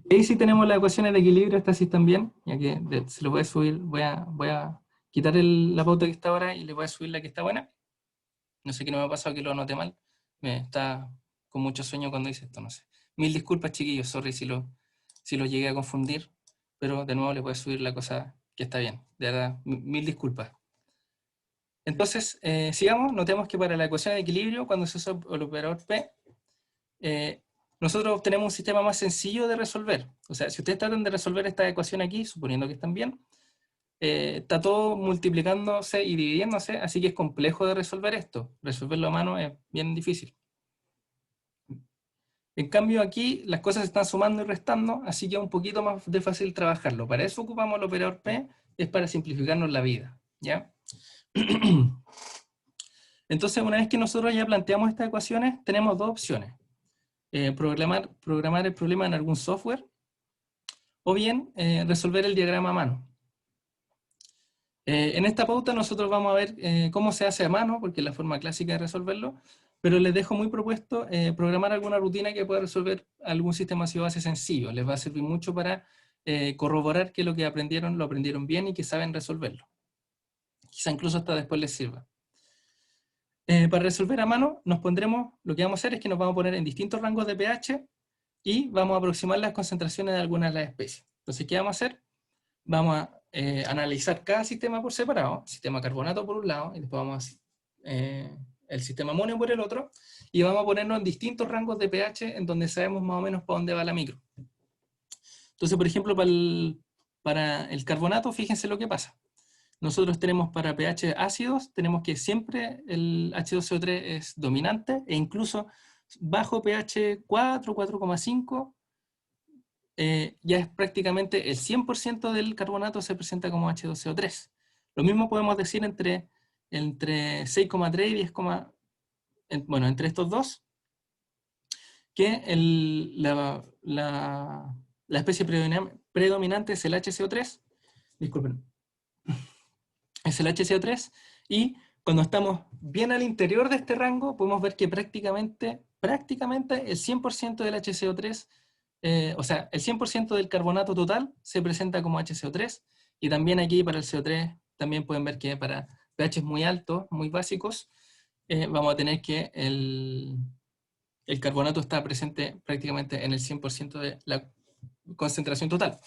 Y ahí sí tenemos las ecuaciones de equilibrio, estas sí están bien, ya que se lo voy a subir, voy a quitar la pauta que está ahora y le voy a subir la que está buena. No sé qué no me ha pasado que lo anoté mal. Me está con mucho sueño cuando hice esto, no sé. Mil disculpas, chiquillos, sorry si lo llegué a confundir, pero de nuevo les voy a subir la cosa que está bien. De verdad, mil disculpas. Entonces, sigamos, notemos que para la ecuación de equilibrio, cuando se usa el operador P, nosotros obtenemos un sistema más sencillo de resolver. O sea, si ustedes tratan de resolver esta ecuación aquí, suponiendo que están bien, está todo multiplicándose y dividiéndose, así que es complejo de resolver esto. Resolverlo a mano es bien difícil. En cambio aquí las cosas se están sumando y restando, así que es un poquito más de fácil trabajarlo. Para eso ocupamos el operador P, es para simplificarnos la vida, ¿ya? Entonces, una vez que nosotros ya planteamos estas ecuaciones, tenemos dos opciones. Programar el problema en algún software, o bien resolver el diagrama a mano. En esta pauta nosotros vamos a ver cómo se hace a mano, porque es la forma clásica de resolverlo, pero les dejo muy propuesto programar alguna rutina que pueda resolver algún sistema masivo base sencillo. Les va a servir mucho para corroborar que lo que aprendieron lo aprendieron bien y que saben resolverlo. Quizá incluso hasta después les sirva. Para resolver a mano, lo que vamos a hacer es que nos vamos a poner en distintos rangos de pH y vamos a aproximar las concentraciones de algunas de las especies. Entonces, ¿qué vamos a hacer? Vamos a analizar cada sistema por separado, sistema carbonato por un lado, y después vamos a el sistema amonio por el otro, y vamos a ponernos en distintos rangos de pH en donde sabemos más o menos para dónde va la micro. Entonces, por ejemplo, para el carbonato, fíjense lo que pasa. Nosotros tenemos para pH ácidos, tenemos que siempre el H2CO3 es dominante, e incluso bajo pH 4, 4,5, ya es prácticamente el 100% del carbonato se presenta como H2CO3. Lo mismo podemos decir entre 6,3 y 10, bueno, entre estos dos, que la especie predominante es el HCO3, disculpen, es el HCO3, y cuando estamos bien al interior de este rango, podemos ver que prácticamente el 100% del HCO3, o sea, el 100% del carbonato total se presenta como HCO3, y también aquí para el CO3, también pueden ver que para pHs muy altos, muy básicos, vamos a tener que el carbonato está presente prácticamente en el 100% de la concentración total.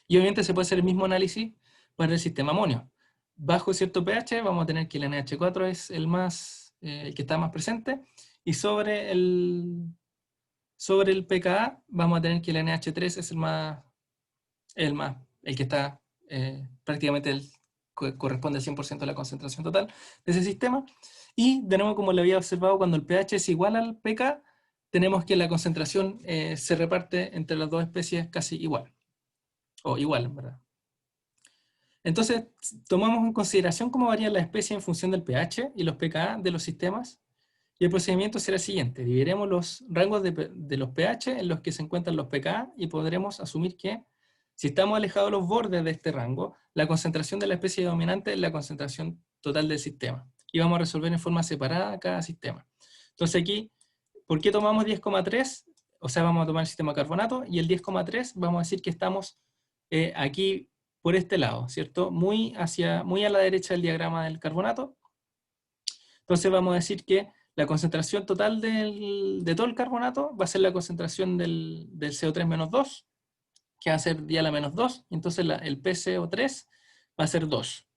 Y obviamente se puede hacer el mismo análisis para el sistema amonio. Bajo cierto pH vamos a tener que el NH4 es el que está más presente, y sobre el pKa vamos a tener que el NH3 es el que está prácticamente corresponde al 100% de la concentración total de ese sistema. Y de nuevo, como lo había observado, cuando el pH es igual al pK, tenemos que la concentración se reparte entre las dos especies casi igual. O igual, en verdad. Entonces, tomamos en consideración cómo varían las especies en función del pH y los pKa de los sistemas, y el procedimiento será el siguiente. Dividiremos los rangos de los pH en los que se encuentran los pKa, y podremos asumir que, si estamos alejados de los bordes de este rango, la concentración de la especie dominante es la concentración total del sistema. Y vamos a resolver en forma separada cada sistema. Entonces aquí, ¿por qué tomamos 10,3? O sea, vamos a tomar el sistema carbonato, y el 10,3 vamos a decir que estamos aquí por este lado, ¿cierto? Muy a la derecha del diagrama del carbonato. Entonces vamos a decir que la concentración total de todo el carbonato va a ser la concentración del CO3 menos 2, que va a ser ya la menos 2, entonces el PCO3 va a ser 2.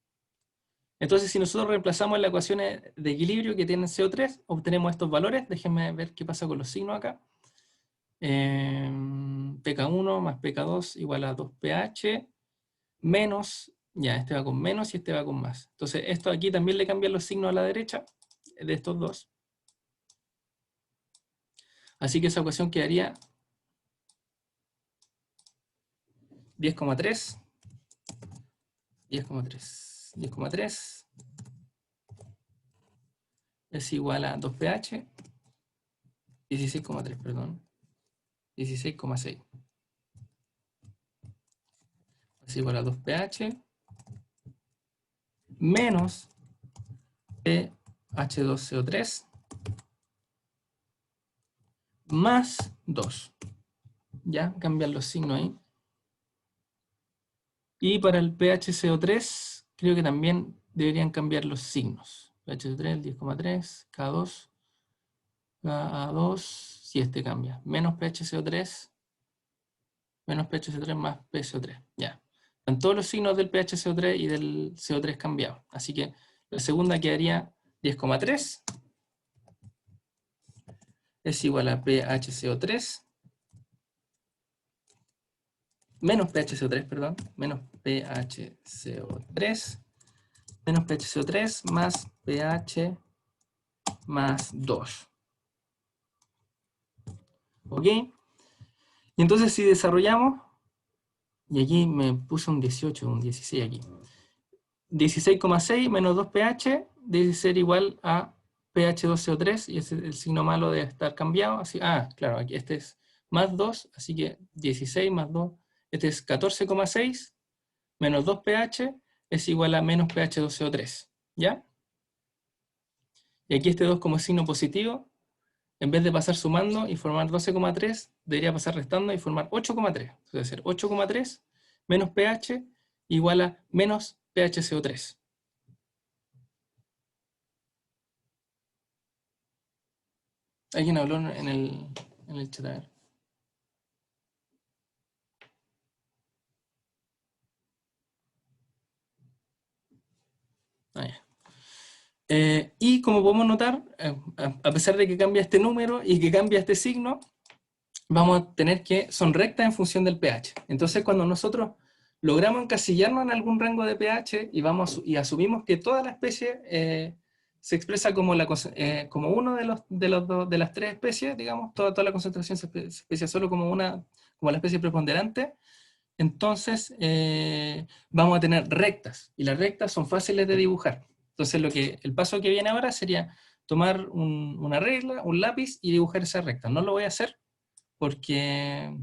Entonces, si nosotros reemplazamos las ecuaciones de equilibrio que tienen CO3, obtenemos estos valores. Déjenme ver qué pasa con los signos acá. pK1 más pK2 igual a 2pH, menos, ya, este va con menos y este va con más. Entonces, esto aquí también le cambian los signos a la derecha de estos dos. Así que esa ecuación quedaría 10,3, 10,3, 10,3 es igual a 2pH, 16,3, perdón, 16,6. Es igual a 2pH menos pH2CO3 más 2. Ya, cambian los signos ahí. Y para el pHCO3, creo que también deberían cambiar los signos. pHCO3, 10,3, K2, Ka2, si este cambia. Menos pHCO3, menos pHCO3 más PCO3. Ya. Están todos los signos del pHCO3 y del CO3 cambiados. Así que la segunda quedaría 10,3 es igual a pHCO3 menos pHCO3, perdón, menos pHCO3 menos pHCO3 más pH más 2. ¿Ok? Y entonces si desarrollamos, y aquí me puse un 18, un 16 aquí. 16,6 menos 2 pH debe ser igual a pH 2CO3, y ese, el signo malo debe estar cambiado. Así, claro, aquí este es más 2, así que 16 más 2, este es 14,6 menos 2 pH es igual a menos pH 2CO3, ¿ya? Y aquí este 2 como signo positivo, en vez de pasar sumando y formar 12,3, debería pasar restando y formar 8,3. Entonces debe ser 8,3 menos pH igual a menos pH CO3. ¿Alguien habló en el chat? A ver. Ah, ya. Y como podemos notar, a pesar de que cambia este número y que cambia este signo, vamos a tener que son rectas en función del pH. Entonces, cuando nosotros logramos encasillarnos en algún rango de pH y asumimos que toda la especie se expresa como, como uno de las tres especies, digamos, toda la concentración se expresa solo como la especie preponderante, entonces vamos a tener rectas, y las rectas son fáciles de dibujar. Entonces el paso que viene ahora sería tomar una regla, un lápiz y dibujar esa recta. No lo voy a hacer porque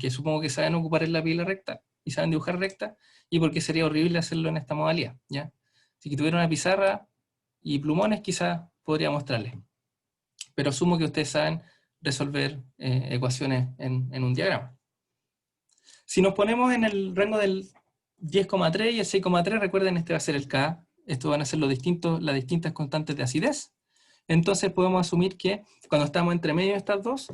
supongo que saben ocupar el lápiz y la recta, y saben dibujar recta, y porque sería horrible hacerlo en esta modalidad, ¿ya? Si tuviera una pizarra y plumones, quizás podría mostrarles. Pero asumo que ustedes saben resolver ecuaciones en un diagrama. Si nos ponemos en el rango del 10,3 y el 6,3, recuerden, este va a ser el K, estos van a ser las distintas constantes de acidez. Entonces podemos asumir que cuando estamos entre medio de estas dos,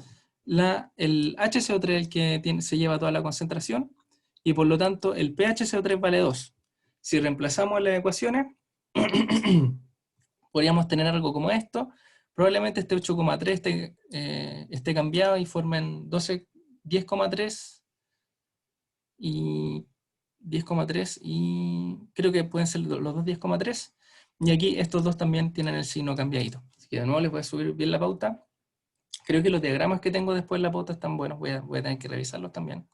el HCO3 es el que se lleva toda la concentración, y por lo tanto el pHCO3 vale 2. Si reemplazamos las ecuaciones, podríamos tener algo como esto. Probablemente este 8,3 esté cambiado y formen 10,3 y 10,3, y creo que pueden ser los dos 10,3, y aquí estos dos también tienen el signo cambiadito. Así que de nuevo les voy a subir bien la pauta. Creo que los diagramas que tengo después en la pauta están buenos, voy a tener que revisarlos también.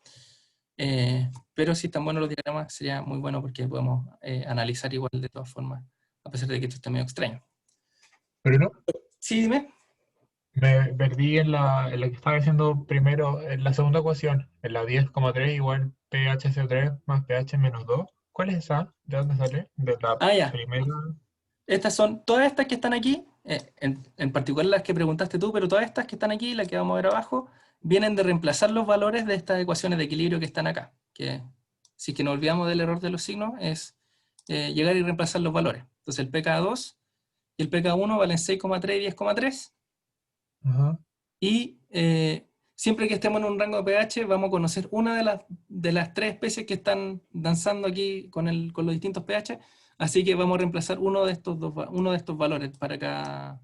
Pero si están buenos los diagramas sería muy bueno, porque podemos analizar igual de todas formas, a pesar de que esto está medio extraño. Bruno, Sí, dime. me perdí en la que estaba diciendo primero, en la segunda ecuación, en la 10,3 igual pHCO3 más pH menos 2. ¿Cuál es esa? ¿De dónde sale? De la Ya. primera. Estas son, todas estas que están aquí, en particular las que preguntaste tú, pero todas estas que están aquí, las que vamos a ver abajo, vienen de reemplazar los valores de estas ecuaciones de equilibrio que están acá. Que si que nos olvidamos del error de los signos, es llegar y reemplazar los valores. Entonces el pK2 y el pK1 valen 6,3 y 10,3. Ajá. Y siempre que estemos en un rango de pH, vamos a conocer una de las tres especies que están danzando aquí con los distintos pH. Así que vamos a reemplazar uno de estos valores para cada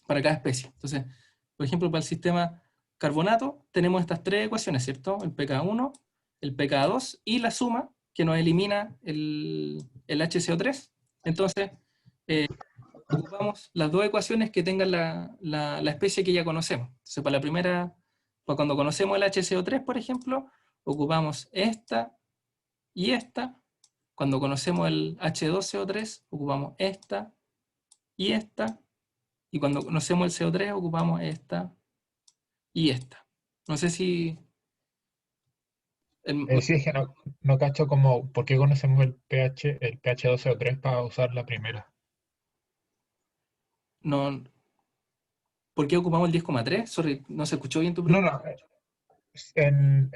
especie. Entonces, por ejemplo, para el sistema carbonato tenemos estas tres ecuaciones, ¿cierto? El pK1, el pK2 y la suma que nos elimina el HCO3. Entonces, ocupamos las dos ecuaciones que tengan la especie que ya conocemos. Entonces, para la primera, cuando conocemos el HCO3, por ejemplo, ocupamos esta y esta. Cuando conocemos el H2CO3, ocupamos esta y esta. Y cuando conocemos el CO3, ocupamos esta y esta. No sé si... Sí, es que no cacho como, ¿por qué conocemos el pH 2CO3 para usar la primera? no, ¿por qué ocupamos el 10,3? Sorry, no se escuchó bien tu No, pregunta. no,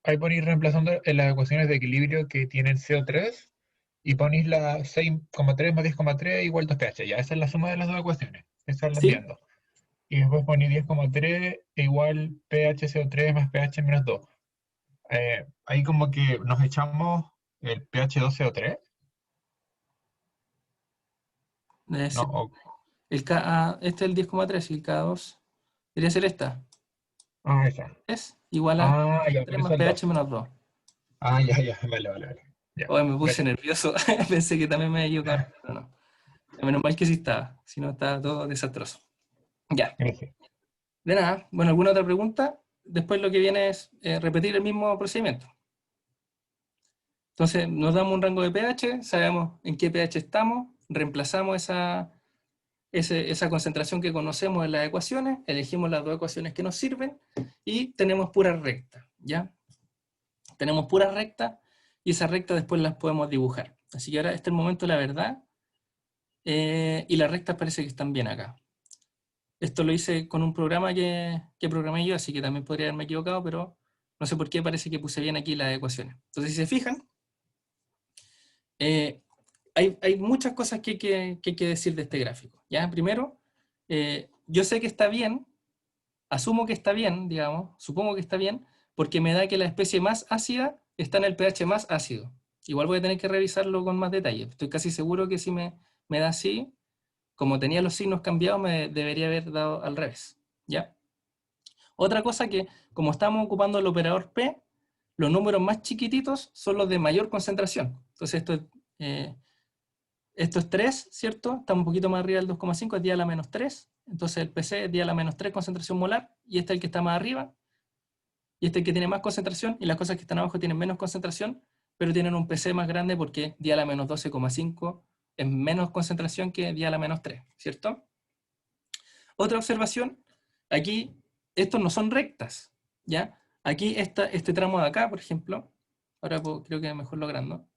ahí por ir reemplazando en las ecuaciones de equilibrio que tienen CO3 y ponéis la 6,3 más 10,3 igual 2 pH. Ya, esa es la suma de las dos ecuaciones. Esa la ¿Sí? entiendo. Y después ponéis 10,3 igual pH CO3 más pH menos 2. Ahí como que nos echamos el pH 2CO3. No, Sí. Este es el 10,3 y el K2 debería ser esta. esa. Es igual a Ya, por 3 eso más el pH 2. menos 2. Ya, vale. Ya, Hoy me puse gracias. nervioso. Pensé que también me iba a equivocar, pero no. Menos mal que sí estaba, si no estaba todo desastroso. Ya, Gracias. de nada. Bueno, ¿alguna otra pregunta? Después lo que viene es repetir el mismo procedimiento. Entonces, nos damos un rango de pH, sabemos en qué pH estamos, reemplazamos esa concentración que conocemos en las ecuaciones, elegimos las dos ecuaciones que nos sirven y tenemos puras rectas, ¿ya? Tenemos puras rectas y esas rectas después las podemos dibujar. Así que ahora este es el momento de la verdad y las rectas parece que están bien acá. Esto lo hice con un programa que programé yo, así que también podría haberme equivocado, pero no sé por qué parece que puse bien aquí las ecuaciones. Entonces, si se fijan, hay muchas cosas que hay que decir de este gráfico. ¿Ya? Primero, yo sé que está bien, asumo que está bien, digamos, supongo que está bien, porque me da que la especie más ácida está en el pH más ácido. Igual voy a tener que revisarlo con más detalle. Estoy casi seguro que si me da así, como tenía los signos cambiados, me debería haber dado al revés. ¿Ya? Otra cosa que, como estamos ocupando el operador P, los números más chiquititos son los de mayor concentración. Entonces esto es 3, ¿cierto? Está un poquito más arriba del 2,5, es 10 a la menos 3. Entonces el PC es 10 a la menos 3 concentración molar, y este es el que está más arriba, y este es el que tiene más concentración, y las cosas que están abajo tienen menos concentración, pero tienen un PC más grande porque 10 a la menos 12,5 es menos concentración que 10 a la menos 3, ¿cierto? Otra observación, aquí estos no son rectas, ¿ya? Aquí este tramo de acá, por ejemplo, ahora creo que mejor logrando,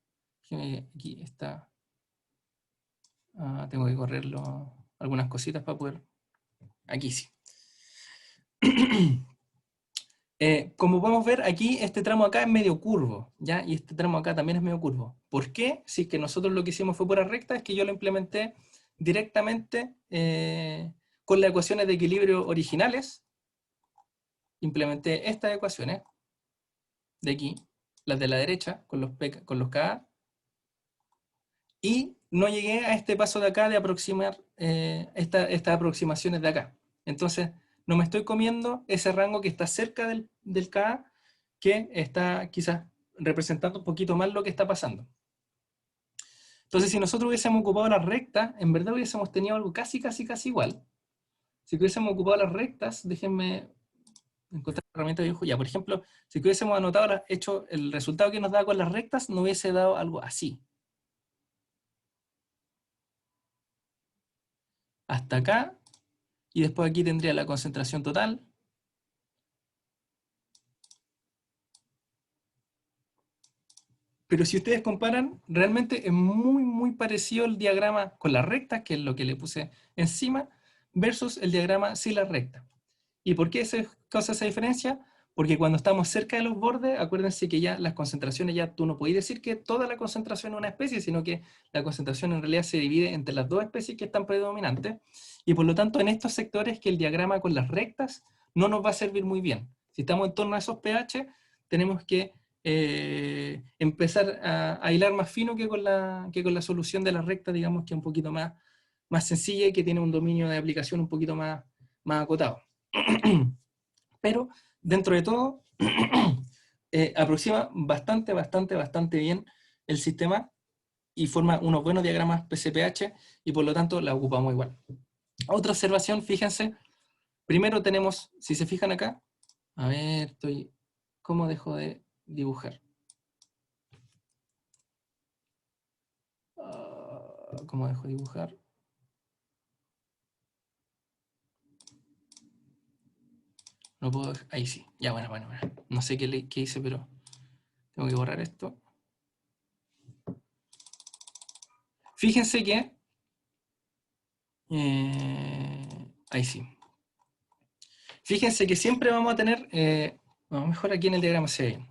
aquí está, tengo que correrlo algunas cositas para poder, aquí sí. Como podemos ver, aquí este tramo acá es medio curvo, ¿ya? Y este tramo acá también es medio curvo. ¿Por qué? Si es que nosotros lo que hicimos fue pura recta, es que yo lo implementé directamente con las ecuaciones de equilibrio originales. Implementé estas ecuaciones de aquí, las de la derecha, con los Ka, y no llegué a este paso de acá de aproximar estas aproximaciones de acá. Entonces, no me estoy comiendo ese rango que está cerca del Ka, que está quizás representando un poquito más lo que está pasando. Entonces, si nosotros hubiésemos ocupado las rectas, en verdad hubiésemos tenido algo casi igual. Si hubiésemos ocupado las rectas, déjenme encontrar la herramienta de dibujo. Ya, por ejemplo, si hubiésemos anotado, hecho el resultado que nos da con las rectas, no hubiese dado algo así. Hasta acá, y después aquí tendría la concentración total. Pero si ustedes comparan, realmente es muy parecido el diagrama con las rectas, que es lo que le puse encima, versus el diagrama sin las rectas. ¿Y por qué se causa esa diferencia? Porque cuando estamos cerca de los bordes, acuérdense que ya las concentraciones, ya tú no podés decir que toda la concentración es una especie, sino que la concentración en realidad se divide entre las dos especies que están predominantes, y por lo tanto en estos sectores que el diagrama con las rectas no nos va a servir muy bien. Si estamos en torno a esos pH, tenemos que empezar a hilar más fino que con la solución de la recta, digamos que es un poquito más sencilla y que tiene un dominio de aplicación un poquito más acotado. Pero dentro de todo aproxima bastante bien el sistema y forma unos buenos diagramas PCPH, y por lo tanto la ocupamos igual. Otra observación, fíjense, primero tenemos, si se fijan acá, a ver, ¿cómo dejo de dibujar? ¿Cómo dejo de dibujar? No puedo, ahí sí, ya bueno. No sé qué hice, pero tengo que borrar esto. Fíjense que, ahí sí. Fíjense que siempre vamos a tener, mejor aquí en el diagrama se ve bien.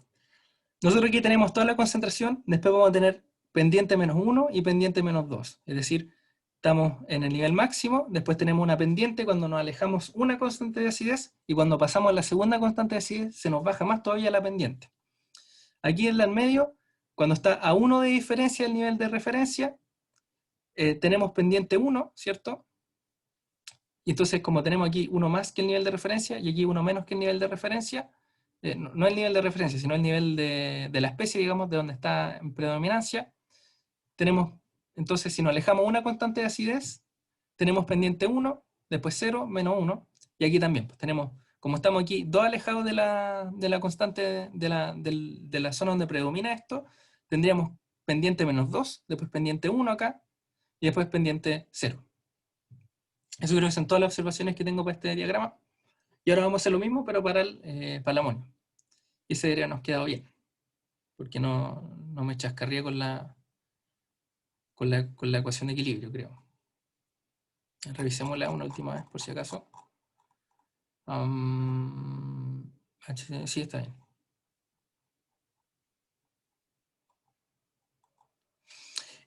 Nosotros aquí tenemos toda la concentración, después vamos a tener pendiente menos 1 y pendiente menos 2. Es decir, estamos en el nivel máximo, después tenemos una pendiente cuando nos alejamos una constante de acidez, y cuando pasamos a la segunda constante de acidez se nos baja más todavía la pendiente. Aquí en el medio, cuando está a 1 de diferencia del nivel de referencia, tenemos pendiente 1, ¿cierto? Y entonces, como tenemos aquí uno más que el nivel de referencia y aquí uno menos que el nivel de referencia, no el nivel de referencia, sino el nivel de la especie, digamos, de donde está en predominancia, tenemos, entonces, si nos alejamos una constante de acidez, tenemos pendiente 1, después 0, menos 1, y aquí también, pues tenemos, como estamos aquí, 2 alejados de la constante de la zona donde predomina esto, tendríamos pendiente menos 2, después pendiente 1 acá, y después pendiente 0. Eso creo que son todas las observaciones que tengo para este diagrama. Y ahora vamos a hacer lo mismo, pero para el amonio. Y ese diagrama nos queda bien, porque no me chascarría con la ecuación de equilibrio, creo. Revisémosla una última vez, por si acaso. Sí, está bien.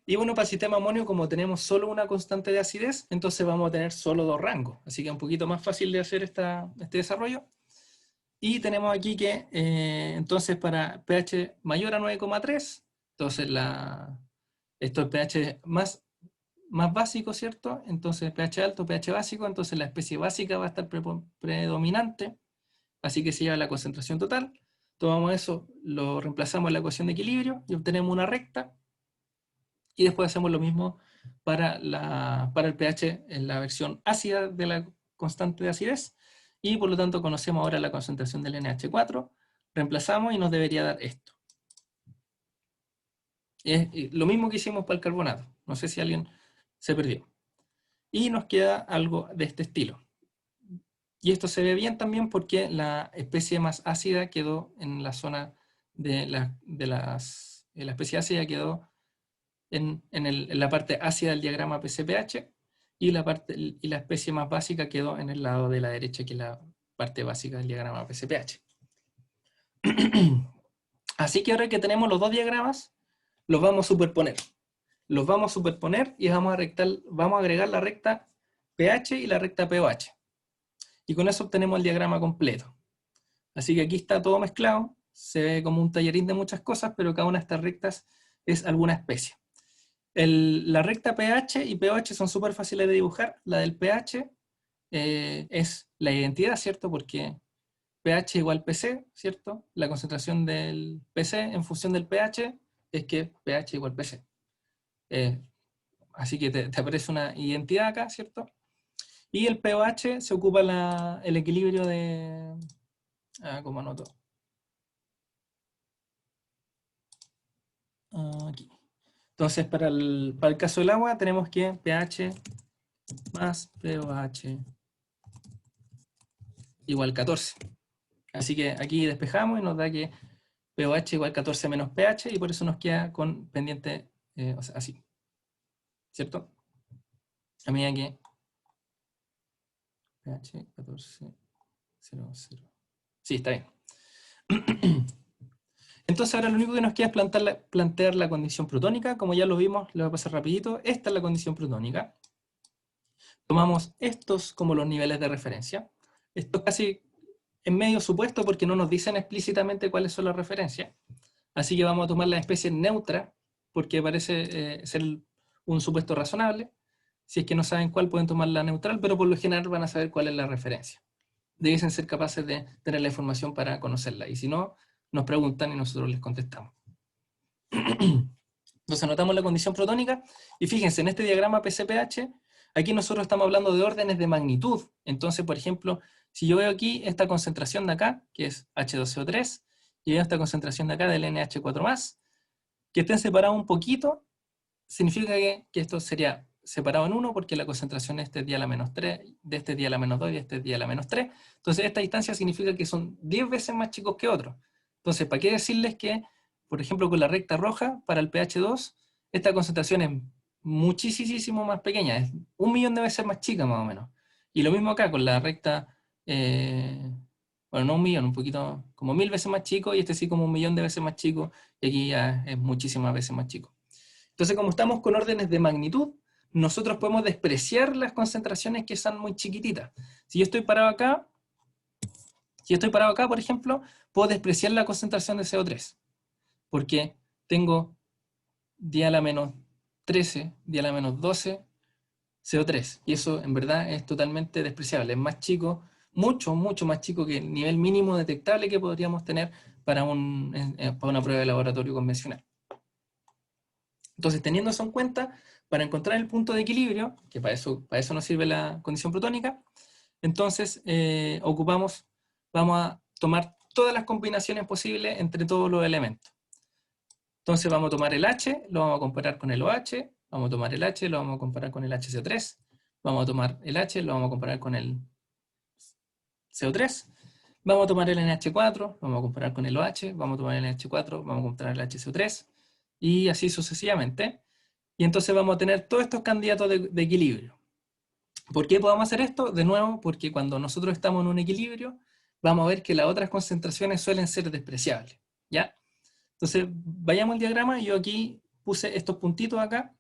Y bueno, para el sistema amonio, como tenemos solo una constante de acidez, entonces vamos a tener solo 2 rangos. Así que es un poquito más fácil de hacer este desarrollo. Y tenemos aquí que, entonces, para pH mayor a 9,3, entonces esto es pH más básico, ¿cierto? Entonces pH alto, pH básico, entonces la especie básica va a estar predominante, así que se lleva la concentración total. Tomamos eso, lo reemplazamos en la ecuación de equilibrio y obtenemos una recta. Y después hacemos lo mismo para el pH en la versión ácida de la constante de acidez. Y por lo tanto conocemos ahora la concentración del NH4. Reemplazamos y nos debería dar esto. Es lo mismo que hicimos para el carbonato. No sé si alguien se perdió. Y nos queda algo de este estilo. Y esto se ve bien también porque la especie más ácida quedó en la zona la especie ácida quedó en la parte ácida del diagrama PCPH y la especie más básica quedó en el lado de la derecha, que es la parte básica del diagrama PCPH. Así que ahora que tenemos los dos diagramas, los vamos a superponer. Los vamos a superponer y vamos a agregar la recta pH y la recta pOH. Y con eso obtenemos el diagrama completo. Así que aquí está todo mezclado, se ve como un tallarín de muchas cosas, pero cada una de estas rectas es alguna especie. La recta pH y pOH son súper fáciles de dibujar. La del pH es la identidad, ¿cierto? Porque pH igual PC, ¿cierto? La concentración del PC en función del pH es que pH igual PC. Así que te aparece una identidad acá, ¿cierto? Y el pOH se ocupa el equilibrio de... ¿cómo anoto? Aquí. Entonces, para el caso del agua, tenemos que pH más pOH igual 14. Así que aquí despejamos y nos da que pOH igual 14 menos pH, y por eso nos queda con pendiente, o sea, así. ¿Cierto? A medida que pH 14, 0, 0. Sí, está bien. Entonces ahora lo único que nos queda es plantear la condición protónica. Como ya lo vimos, lo voy a pasar rapidito. Esta es la condición protónica. Tomamos estos como los niveles de referencia. Esto casi en medio supuesto porque no nos dicen explícitamente cuáles son las referencias. Así que vamos a tomar la especie neutra porque parece ser un supuesto razonable. Si es que no saben cuál, pueden tomar la neutral, pero por lo general van a saber cuál es la referencia. Deben ser capaces de tener la información para conocerla. Y si no, nos preguntan y nosotros les contestamos. Entonces anotamos la condición protónica y fíjense, en este diagrama PCPH, aquí nosotros estamos hablando de órdenes de magnitud. Entonces, por ejemplo, si yo veo aquí esta concentración de acá, que es H2CO3, y veo esta concentración de acá del NH4+, que estén separados un poquito, significa que esto sería separado en 1 porque la concentración de este es día a la menos 3, de este día a la menos 2 y de este día a la menos 3. Entonces esta distancia significa que son 10 veces más chicos que otros. Entonces, ¿para qué decirles que, por ejemplo, con la recta roja, para el pH 2, esta concentración es muchísimo más pequeña, es 1.000.000 de veces más chica más o menos? Y lo mismo acá con la recta, bueno, no 1.000.000, un poquito, como 1.000 veces más chico, y este sí como 1.000.000 de veces más chico, y aquí ya es muchísimas veces más chico. Entonces, como estamos con órdenes de magnitud, nosotros podemos despreciar las concentraciones que son muy chiquititas. Si yo estoy parado acá, por ejemplo, puedo despreciar la concentración de CO3, porque tengo día a la menos 13, día a la menos 12, CO3, y eso en verdad es totalmente despreciable, es más chico, mucho más chico que el nivel mínimo detectable que podríamos tener para una prueba de laboratorio convencional. Entonces, teniendo eso en cuenta, para encontrar el punto de equilibrio, que para eso nos sirve la condición protónica, entonces vamos a tomar todas las combinaciones posibles entre todos los elementos. Entonces vamos a tomar el H, lo vamos a comparar con el OH, vamos a tomar el H, lo vamos a comparar con el HCO3, vamos a tomar el H, lo vamos a comparar con el CO3, vamos a tomar el NH4, vamos a comparar con el OH, vamos a tomar el NH4, vamos a comparar el HCO3, y así sucesivamente. Y entonces vamos a tener todos estos candidatos de equilibrio. ¿Por qué podemos hacer esto? De nuevo, porque cuando nosotros estamos en un equilibrio, vamos a ver que las otras concentraciones suelen ser despreciables, ¿ya? Entonces, vayamos al diagrama, yo aquí puse estos puntitos acá,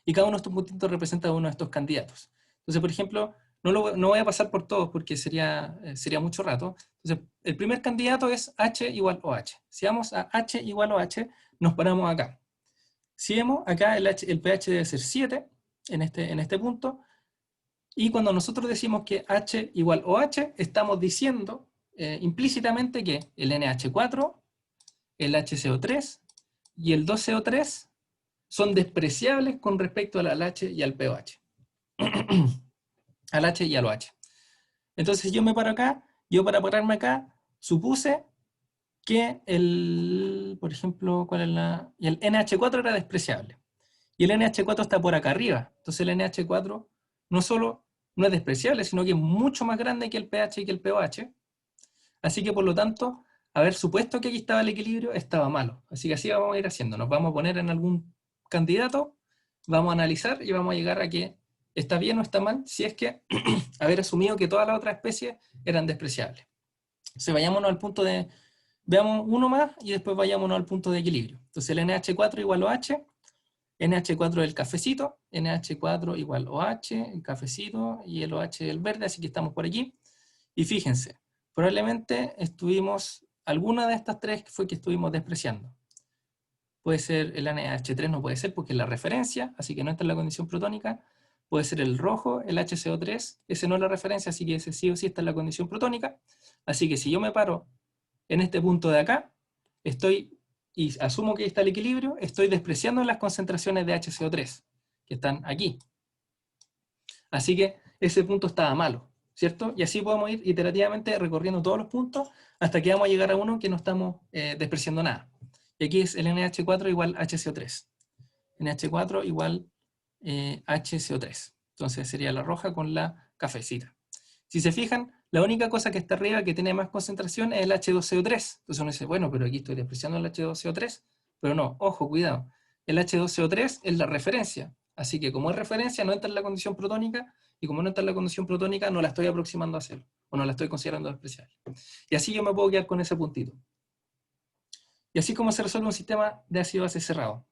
y cada uno de estos puntitos representa uno de estos candidatos. Entonces, por ejemplo, no voy a pasar por todos porque sería mucho rato. Entonces, el primer candidato es H igual OH. Si vamos a H igual OH, nos paramos acá. Si vemos, acá el pH debe ser 7, en este punto, y cuando nosotros decimos que H igual OH, estamos diciendo implícitamente que el NH4, el HCO3 y el 2CO3 son despreciables con respecto al H y al pOH. Al H y al OH. Entonces yo me paro acá, yo para pararme acá, supuse que por ejemplo, el NH4 era despreciable. Y el NH4 está por acá arriba. Entonces el NH4 no solo no es despreciable, sino que es mucho más grande que el pH y que el pOH. Así que por lo tanto, haber supuesto que aquí estaba el equilibrio, estaba malo. Así que así vamos a ir haciendo. Nos vamos a poner en algún candidato, vamos a analizar y vamos a llegar a que está bien o está mal, si es que haber asumido que todas las otras especies eran despreciables. Entonces vayámonos al punto de, veamos uno más y después vayámonos al punto de equilibrio. Entonces el NH4 igual OH, NH4 el cafecito, NH4 igual OH, el cafecito, y el OH el verde, así que estamos por aquí. Y fíjense, probablemente alguna de estas tres fue que estuvimos despreciando. Puede ser el NH3, no puede ser porque es la referencia, así que no está en la condición protónica. Puede ser el rojo, el HCO3, ese no es la referencia, así que ese sí o sí está en la condición protónica. Así que si yo me paro en este punto de acá, y asumo que está el equilibrio, estoy despreciando las concentraciones de HCO3, que están aquí. Así que ese punto estaba malo, ¿cierto? Y así podemos ir iterativamente recorriendo todos los puntos hasta que vamos a llegar a uno que no estamos despreciando nada. Y aquí es el NH4 igual HCO3. NH4 igual HCO3. Entonces sería la roja con la cafecita. Si se fijan, la única cosa que está arriba que tiene más concentración es el H2CO3. Entonces uno dice, bueno, pero aquí estoy despreciando el H2CO3. Pero no, ojo, cuidado. El H2CO3 es la referencia. Así que como es referencia, no entra en la condición protónica, y como no entra en la condición protónica, no la estoy aproximando a cero, o no la estoy considerando despreciable. Y así yo me puedo quedar con ese puntito. Y así como se resuelve un sistema de ácido-base cerrado.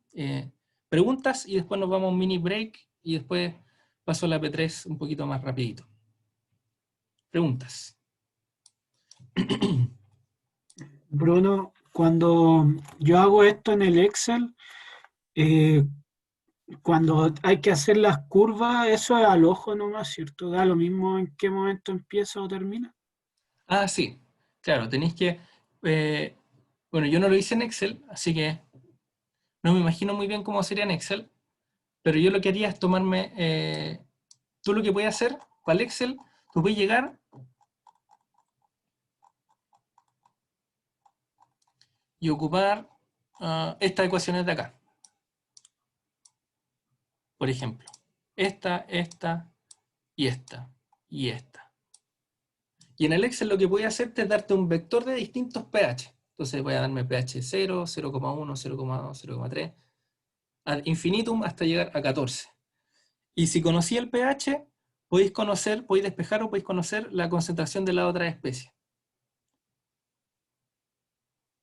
Preguntas, y después nos vamos a un mini break, y después paso a la P3 un poquito más rapidito. Preguntas. Bruno, cuando yo hago esto en el Excel, cuando hay que hacer las curvas, eso es al ojo nomás, ¿cierto? Da lo mismo en qué momento empieza o termina. Ah, sí. Claro, tenéis que... bueno, yo no lo hice en Excel, así que no me imagino muy bien cómo sería en Excel, pero yo lo que haría es tomarme... tú lo que puedes hacer para el Excel, tú puedes llegar y ocupar estas ecuaciones de acá. Por ejemplo, esta y esta y esta. Y en el Excel lo que voy a hacerte es darte un vector de distintos pH. Entonces voy a darme pH 0, 0,1, 0,2, 0,3, ad infinitum hasta llegar a 14. Y si conocí el pH, podéis despejar o podéis conocer la concentración de la otra especie.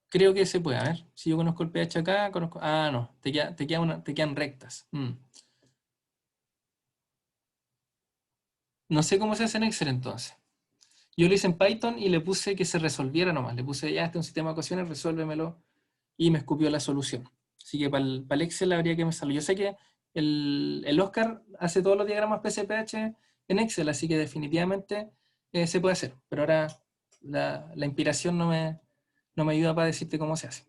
Creo que se puede, a ver, si yo conozco el pH acá, conozco... Ah, no, te quedan rectas. No sé cómo se hace en Excel entonces. Yo lo hice en Python y le puse que se resolviera nomás. Le puse, ya, este es un sistema de ecuaciones, resuélvemelo. Y me escupió la solución. Así que para el Excel habría que empezarlo. Yo sé que el Oscar hace todos los diagramas PCPH en Excel, así que definitivamente se puede hacer. Pero ahora la inspiración no me ayuda para decirte cómo se hace.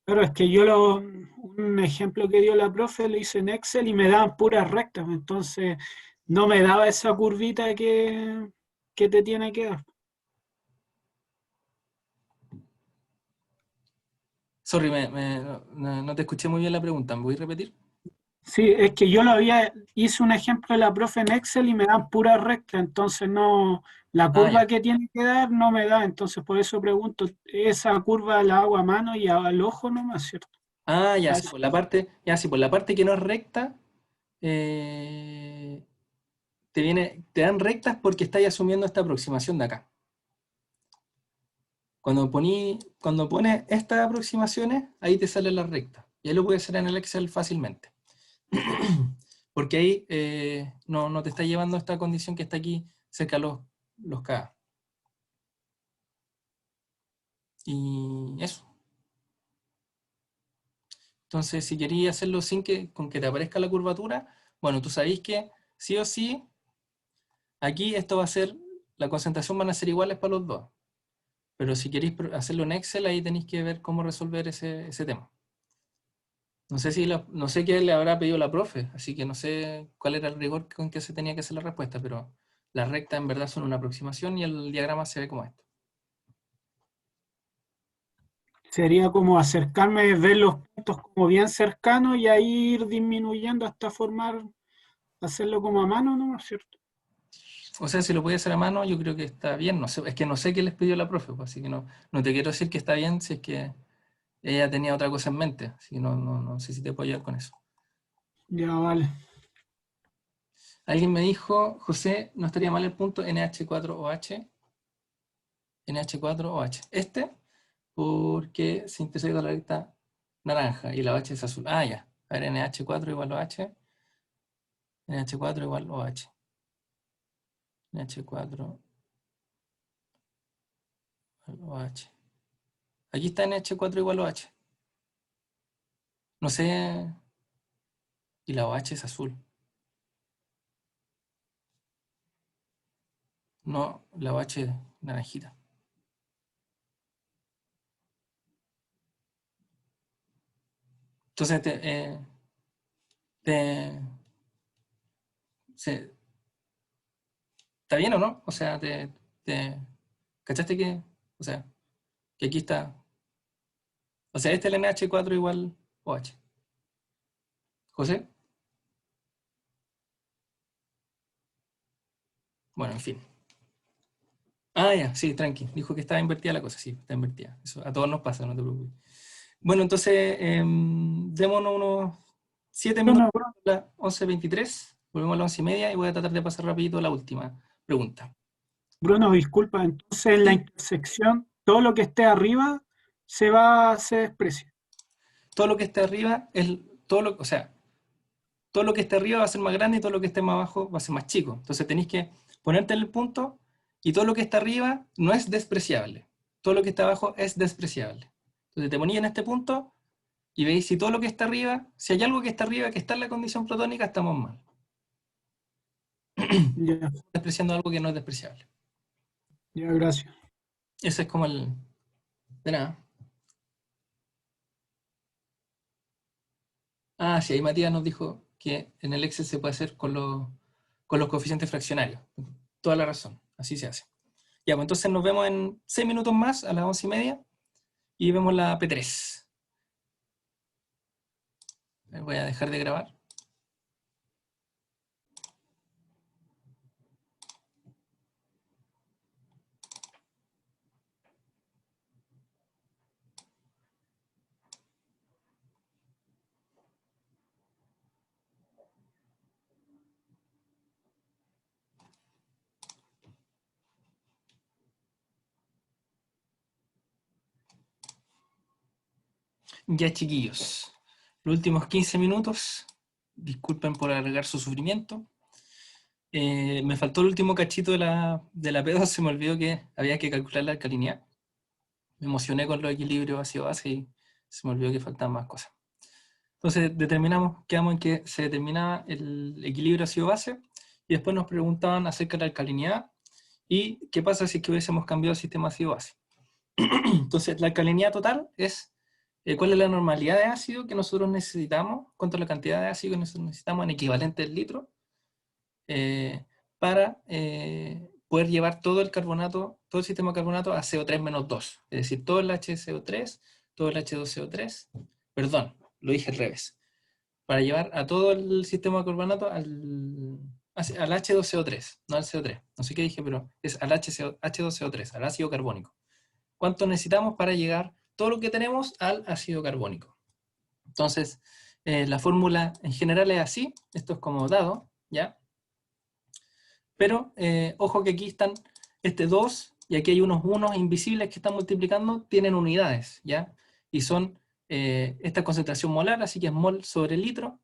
Claro, es que uno un ejemplo que dio la profe, lo hice en Excel y me daban puras rectas, entonces no me daba esa curvita que te tiene que dar. Sorry, no te escuché muy bien la pregunta. ¿Me voy a repetir? Sí, es que hice un ejemplo de la profe en Excel y me dan puras rectas, entonces no, la Ah, ya. curva que tiene que dar no me da, entonces por eso pregunto, esa curva la hago a mano y al ojo nomás, ¿cierto? Ah, ya, A sí, eso. por la parte, ya, sí, por la parte que no es recta, eh, te dan rectas porque estáis asumiendo esta aproximación de acá. Cuando pones estas aproximaciones, ahí te salen las rectas. Y ahí lo puedes hacer en el Excel fácilmente. Porque ahí no te está llevando a esta condición que está aquí cerca de los K. Y eso. Entonces, si querías hacerlo con que te aparezca la curvatura, bueno, tú sabéis que sí o sí, aquí esto va a ser, la concentración van a ser iguales para los dos. Pero si queréis hacerlo en Excel, ahí tenéis que ver cómo resolver ese tema. No sé qué le habrá pedido la profe, así que no sé cuál era el rigor con que se tenía que hacer la respuesta, pero las rectas en verdad son una aproximación y el diagrama se ve como esto. Sería como acercarme, ver los puntos como bien cercanos y ahí ir disminuyendo hasta formar, hacerlo como a mano, ¿no? ¿Cierto? O sea, si lo puede hacer a mano, yo creo que está bien. No sé, es que no sé qué les pidió la profe, pues, así que no te quiero decir que está bien si es que ella tenía otra cosa en mente, así que no sé si te puedo ayudar con eso. Ya, vale. Alguien me dijo, José, no estaría mal el punto NH4OH. NH4OH. Porque se intersecta con la recta naranja y la OH es azul. Ah, ya. A ver, NH4 igual OH. NH4 igual OH. NH4 igual OH. Aquí está NH4 igual OH. No sé. Y la OH es azul. No, la OH es naranjita. Entonces, te- se- ¿está bien o no? O sea, ¿cachaste que? O sea, que aquí está. O sea, este es el NH4 igual OH. ¿José? Bueno, en fin. Ah, ya, sí, tranqui. Dijo que estaba invertida la cosa. Sí, está invertida. Eso a todos nos pasa, no te preocupes. Bueno, entonces, démonos unos 7 minutos Bruno, a las 11:23. Volvemos a las 11:30 y voy a tratar de pasar rapidito la última pregunta. Bruno, disculpa, entonces en la Sí, intersección, todo lo que esté arriba se desprecia. todo lo que esté arriba o sea, todo lo que esté arriba va a ser más grande y todo lo que esté más abajo va a ser más chico. Entonces tenéis que ponerte en el punto y todo lo que está arriba no es despreciable. Todo lo que está abajo es despreciable. Entonces te ponías en este punto y veis si todo lo que está arriba, si hay algo que está arriba que está en la condición protónica, estamos mal. Ya, Despreciando algo que no es despreciable. ya, gracias. Ese es como el... De nada. Ah, sí, ahí Matías nos dijo que en el Excel se puede hacer con los coeficientes fraccionarios. Toda la razón, así se hace. Ya, pues entonces nos vemos en 6 minutos más a las 11:30 y vemos la P3. Voy a dejar de grabar. Ya, chiquillos, los últimos 15 minutos, disculpen por alargar su sufrimiento. Me faltó el último cachito de la P2, se me olvidó que había que calcular la alcalinidad. Me emocioné con los equilibrios ácido-base y se me olvidó que faltaban más cosas. Entonces quedamos en que se determinaba el equilibrio ácido-base y después nos preguntaban acerca de la alcalinidad y qué pasa si es que hubiésemos cambiado el sistema ácido-base. Entonces la alcalinidad total es cuál es la normalidad de ácido que nosotros necesitamos, cuánto es la cantidad de ácido que nosotros necesitamos en equivalente al litro, para poder llevar todo el carbonato, todo el sistema de carbonato a CO3 menos 2. Es decir, todo el HCO3, todo el H2CO3, perdón, lo dije al revés. Para llevar a todo el sistema de carbonato al H2CO3, no al CO3. No sé qué dije, pero es al H2CO3, al ácido carbónico. ¿Cuánto necesitamos para llegar todo lo que tenemos al ácido carbónico? Entonces, la fórmula en general es así. Esto es como dado, ¿ya? Pero, ojo que aquí están este 2, y aquí hay unos 1 invisibles que están multiplicando, tienen unidades, ¿ya? Y son esta concentración molar, así que es mol sobre litro,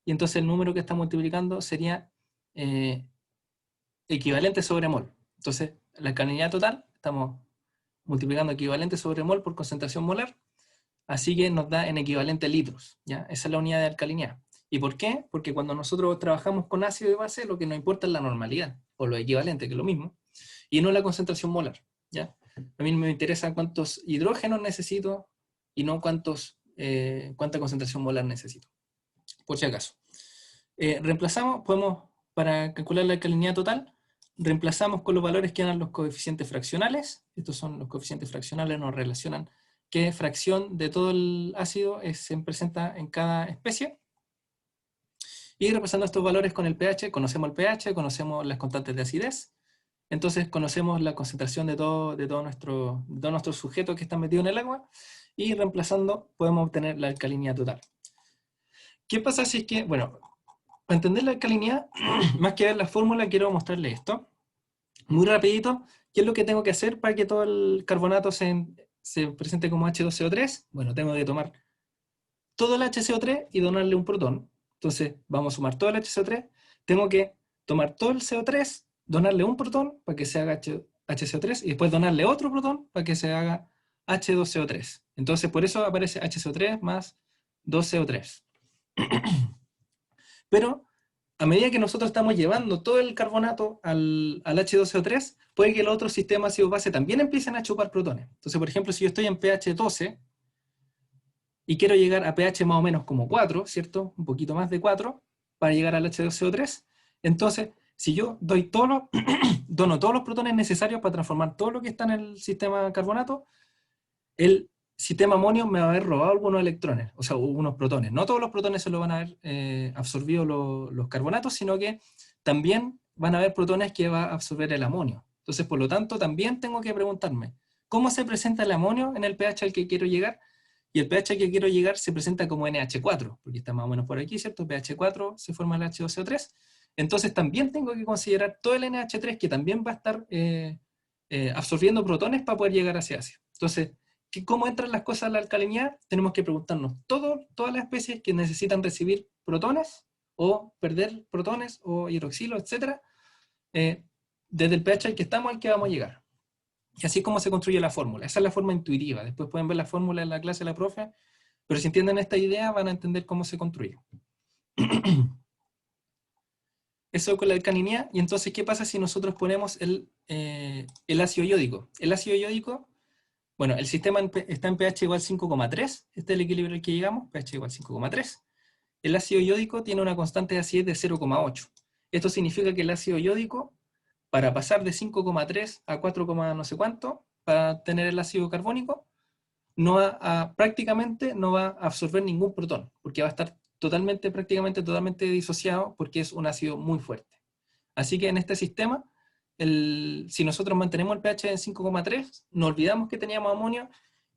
y entonces el número que está multiplicando sería equivalente sobre mol. Entonces, la alcalinidad total, estamos multiplicando equivalente sobre mol por concentración molar, así que nos da en equivalente litros, ¿ya? Esa es la unidad de alcalinidad. ¿Y por qué? Porque cuando nosotros trabajamos con ácido y base, lo que nos importa es la normalidad, o lo equivalente, que es lo mismo, y no la concentración molar, ¿ya? A mí me interesa cuántos hidrógenos necesito, y no cuánta concentración molar necesito, por si acaso. Reemplazamos, para calcular la alcalinidad total, reemplazamos con los valores que eran los coeficientes fraccionales. Estos son los coeficientes fraccionales, nos relacionan qué fracción de todo el ácido se presenta en cada especie. Y reemplazando estos valores con el pH, conocemos el pH, conocemos las constantes de acidez, entonces conocemos la concentración de todo nuestro sujeto que está metido en el agua, y reemplazando podemos obtener la alcalinidad total. ¿Qué pasa si es que, bueno, para entender la alcalinidad, más que ver la fórmula, quiero mostrarle esto. Muy rapidito, ¿qué es lo que tengo que hacer para que todo el carbonato se presente como H2CO3? Bueno, tengo que tomar todo el HCO3 y donarle un protón. Entonces, vamos a sumar todo el HCO3. Tengo que tomar todo el CO3, donarle un protón para que se haga HCO3, y después donarle otro protón para que se haga H2CO3. Entonces, por eso aparece HCO3 más 2CO3. Pero, a medida que nosotros estamos llevando todo el carbonato al H2CO3, puede que los otros sistemas ácido-base también empiecen a chupar protones. Entonces, por ejemplo, si yo estoy en pH 12 y quiero llegar a pH más o menos como 4, ¿cierto? Un poquito más de 4, para llegar al H2CO3, entonces, si yo dono todos los protones necesarios para transformar todo lo que está en el sistema carbonato, el sistema amonio me va a haber robado algunos electrones, o sea, unos protones. No todos los protones se lo van a haber absorbido los carbonatos, sino que también van a haber protones que va a absorber el amonio. Entonces, por lo tanto, también tengo que preguntarme, ¿cómo se presenta el amonio en el pH al que quiero llegar? Y el pH al que quiero llegar se presenta como NH4, porque está más o menos por aquí, ¿cierto? pH 4 se forma el H2CO3. Entonces también tengo que considerar todo el NH3 que también va a estar absorbiendo protones para poder llegar hacia ácido. Entonces, ¿cómo entran las cosas a la alcalinidad? Tenemos que preguntarnos todas las especies que necesitan recibir protones, o perder protones, o hidroxilo, etc. Desde el pH al que estamos al que vamos a llegar. Y así es como se construye la fórmula. Esa es la forma intuitiva. Después pueden ver la fórmula en la clase de la profe, pero si entienden esta idea van a entender cómo se construye. Eso con la alcalinidad. Y entonces, ¿qué pasa si nosotros ponemos el ácido yódico? El ácido yódico, bueno, el sistema está en pH igual 5,3. Este es el equilibrio al que llegamos, pH igual 5,3. El ácido yódico tiene una constante de acidez de 0,8. Esto significa que el ácido yódico, para pasar de 5,3 a 4, no sé cuánto, para tener el ácido carbónico, prácticamente no va a absorber ningún protón, porque va a estar prácticamente totalmente disociado, porque es un ácido muy fuerte. Así que en este sistema, si nosotros mantenemos el pH en 5,3, nos olvidamos que teníamos amonio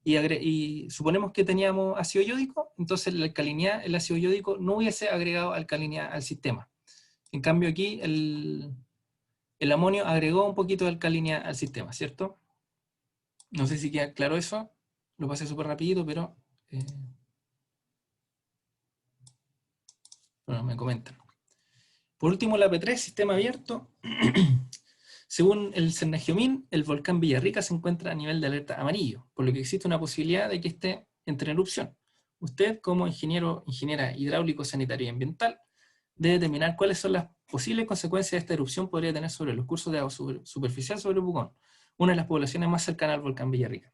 y suponemos que teníamos ácido yódico, entonces la alcalinidad, el ácido yódico no hubiese agregado alcalinidad al sistema. En cambio aquí el amonio agregó un poquito de alcalinidad al sistema, ¿cierto? No sé si queda claro eso, lo pasé súper rapidito, pero bueno, me comentan. Por último, la P3, sistema abierto. Según el Cernagiomín, el volcán Villarrica se encuentra a nivel de alerta amarillo, por lo que existe una posibilidad de que esté entre en erupción. Usted, como ingeniera hidráulico, sanitario y ambiental, debe determinar cuáles son las posibles consecuencias de esta erupción podría tener sobre los cursos de agua superficial sobre Pucón, una de las poblaciones más cercanas al volcán Villarrica.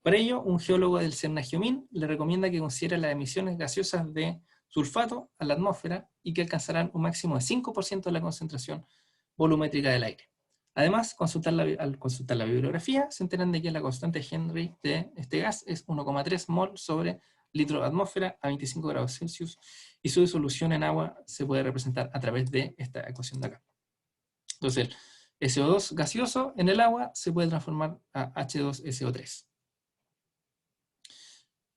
Para ello, un geólogo del CERNAGEOMIN le recomienda que considere las emisiones gaseosas de sulfato a la atmósfera y que alcanzarán un máximo de 5% de la concentración volumétrica del aire. Además, al consultar la bibliografía, se enteran de que la constante Henry de este gas es 1,3 mol sobre litro de atmósfera a 25 grados Celsius y su disolución en agua se puede representar a través de esta ecuación de acá. Entonces, el SO2 gaseoso en el agua se puede transformar a H2SO3.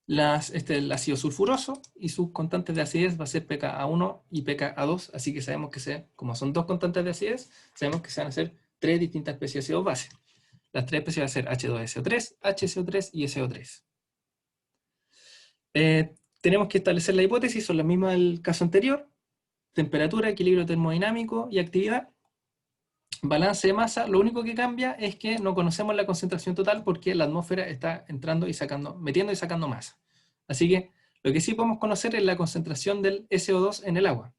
El ácido sulfuroso y sus constantes de acidez va a ser pKa1 y pKa2, así que sabemos que como son dos constantes de acidez, sabemos que se van a hacer tres distintas especies de CO base. Las tres especies van a ser H2SO3, HCO3 y SO3. Tenemos que establecer la hipótesis, son las mismas del caso anterior: temperatura, equilibrio termodinámico y actividad. Balance de masa, lo único que cambia es que no conocemos la concentración total porque la atmósfera está entrando y metiendo y sacando masa. Así que lo que sí podemos conocer es la concentración del SO2 en el agua.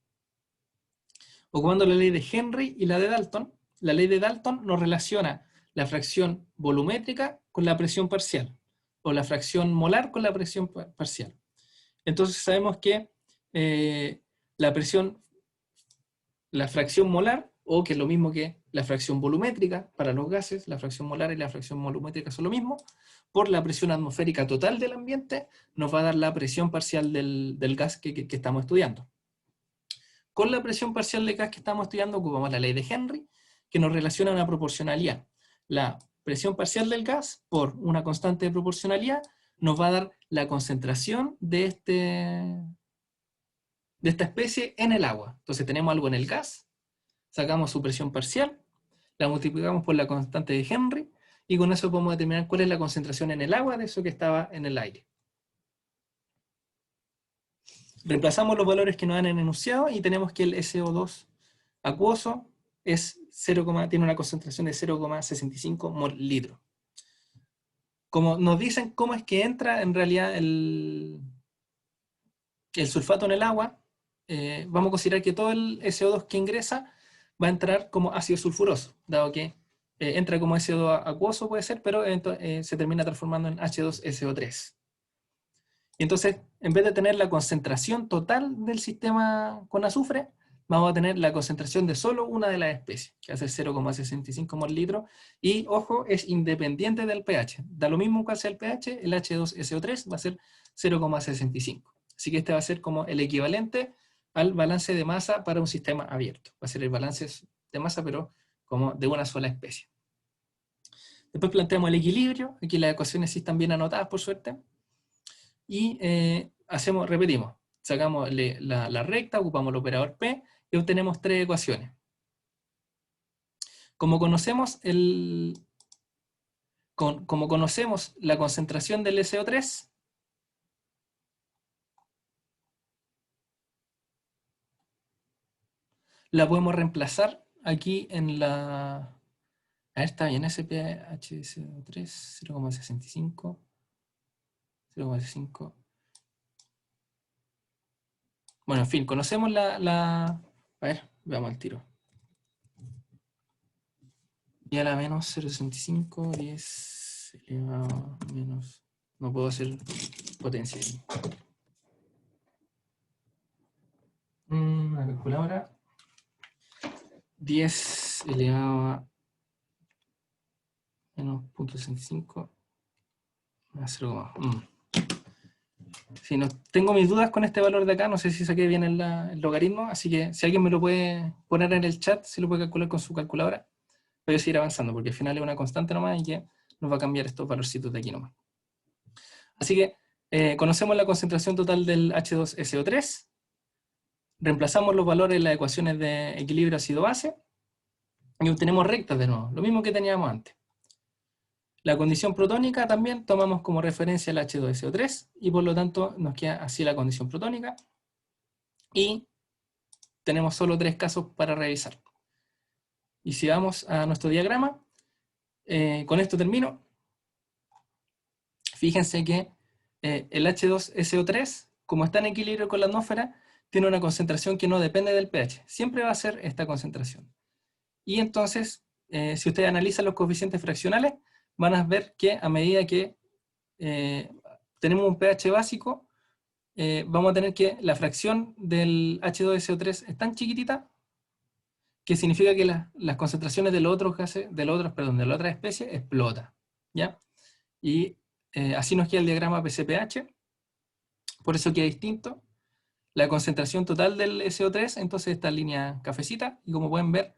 Ocupando la ley de Henry y la de Dalton, la ley de Dalton nos relaciona la fracción volumétrica con la presión parcial, o la fracción molar con la presión parcial. Entonces sabemos que la fracción molar, o que es lo mismo que la fracción volumétrica para los gases, la fracción molar y la fracción volumétrica son lo mismo, por la presión atmosférica total del ambiente, nos va a dar la presión parcial del gas que estamos estudiando. Con la presión parcial del gas que estamos estudiando ocupamos la ley de Henry, que nos relaciona una proporcionalidad. La presión parcial del gas por una constante de proporcionalidad nos va a dar la concentración de esta especie en el agua. Entonces tenemos algo en el gas, sacamos su presión parcial, la multiplicamos por la constante de Henry, y con eso podemos determinar cuál es la concentración en el agua de eso que estaba en el aire. Reemplazamos los valores que nos dan en el enunciado y tenemos que el SO2 acuoso tiene una concentración de 0,65 mol litro. Como nos dicen cómo es que entra en realidad el sulfato en el agua, vamos a considerar que todo el SO2 que ingresa va a entrar como ácido sulfuroso, dado que entra como SO2 acuoso, puede ser, pero se termina transformando en H2SO3. Y entonces, en vez de tener la concentración total del sistema con azufre, vamos a tener la concentración de solo una de las especies, que va a ser 0,65 mol litro, y ojo, es independiente del pH. Da lo mismo que sea el pH, el H2SO3 va a ser 0,65. Así que este va a ser como el equivalente al balance de masa para un sistema abierto. Va a ser el balance de masa, pero como de una sola especie. Después planteamos el equilibrio. Aquí las ecuaciones sí están bien anotadas, por suerte. Y repetimos. Sacamos la recta, ocupamos el operador P, y obtenemos tres ecuaciones. Como conocemos la concentración del SO3, la podemos reemplazar aquí en la... A ver, está bien, SPHCO3, 0,65, 0,65. Bueno, en fin, conocemos A ver, veamos el tiro. Y a la menos 0,65, 10 elevado a menos... No puedo hacer potencia ahí. La calculadora. 10 elevado a menos 0,65 más 0,1. Sí, tengo mis dudas con este valor de acá, no sé si saqué bien el logaritmo, así que si alguien me lo puede poner en el chat, si lo puede calcular con su calculadora, voy a seguir avanzando, porque al final es una constante nomás y que nos va a cambiar estos valorcitos de aquí nomás. Así que conocemos la concentración total del H2SO3, reemplazamos los valores en las ecuaciones de equilibrio ácido-base, y obtenemos rectas de nuevo, lo mismo que teníamos antes. La condición protónica también tomamos como referencia el H2SO3, y por lo tanto nos queda así la condición protónica, y tenemos solo tres casos para revisar. Y si vamos a nuestro diagrama, con esto termino. Fíjense que el H2SO3, como está en equilibrio con la atmósfera, tiene una concentración que no depende del pH. Siempre va a ser esta concentración. Y entonces, si ustedes analizan los coeficientes fraccionales, van a ver que a medida que tenemos un pH básico, vamos a tener que la fracción del H2SO3 es tan chiquitita que significa que las concentraciones de los otros gases, de la otra especie, explota, ¿ya? Y así nos queda el diagrama PCpH, por eso queda distinto. La concentración total del SO3, entonces esta línea cafecita, y como pueden ver,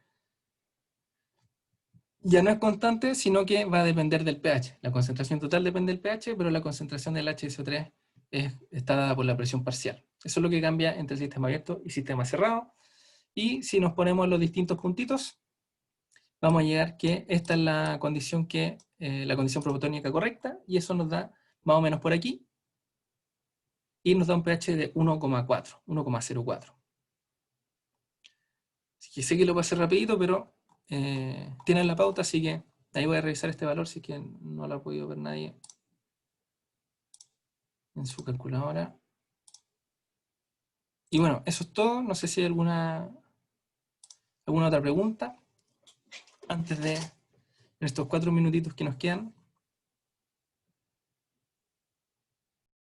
ya no es constante, sino que va a depender del pH. La concentración total depende del pH, pero la concentración del HSO3 está dada por la presión parcial. Eso es lo que cambia entre el sistema abierto y sistema cerrado. Y si nos ponemos los distintos puntitos, vamos a llegar que esta es la condición prototónica correcta, y eso nos da más o menos por aquí, y nos da un pH de 1,4, 1,04. Así que sé que lo pasé rapidito, pero tienen la pauta, así que ahí voy a revisar este valor si es que no lo ha podido ver nadie en su calculadora. Y bueno, eso es todo. No sé si hay alguna otra pregunta antes de estos 4 minutitos que nos quedan.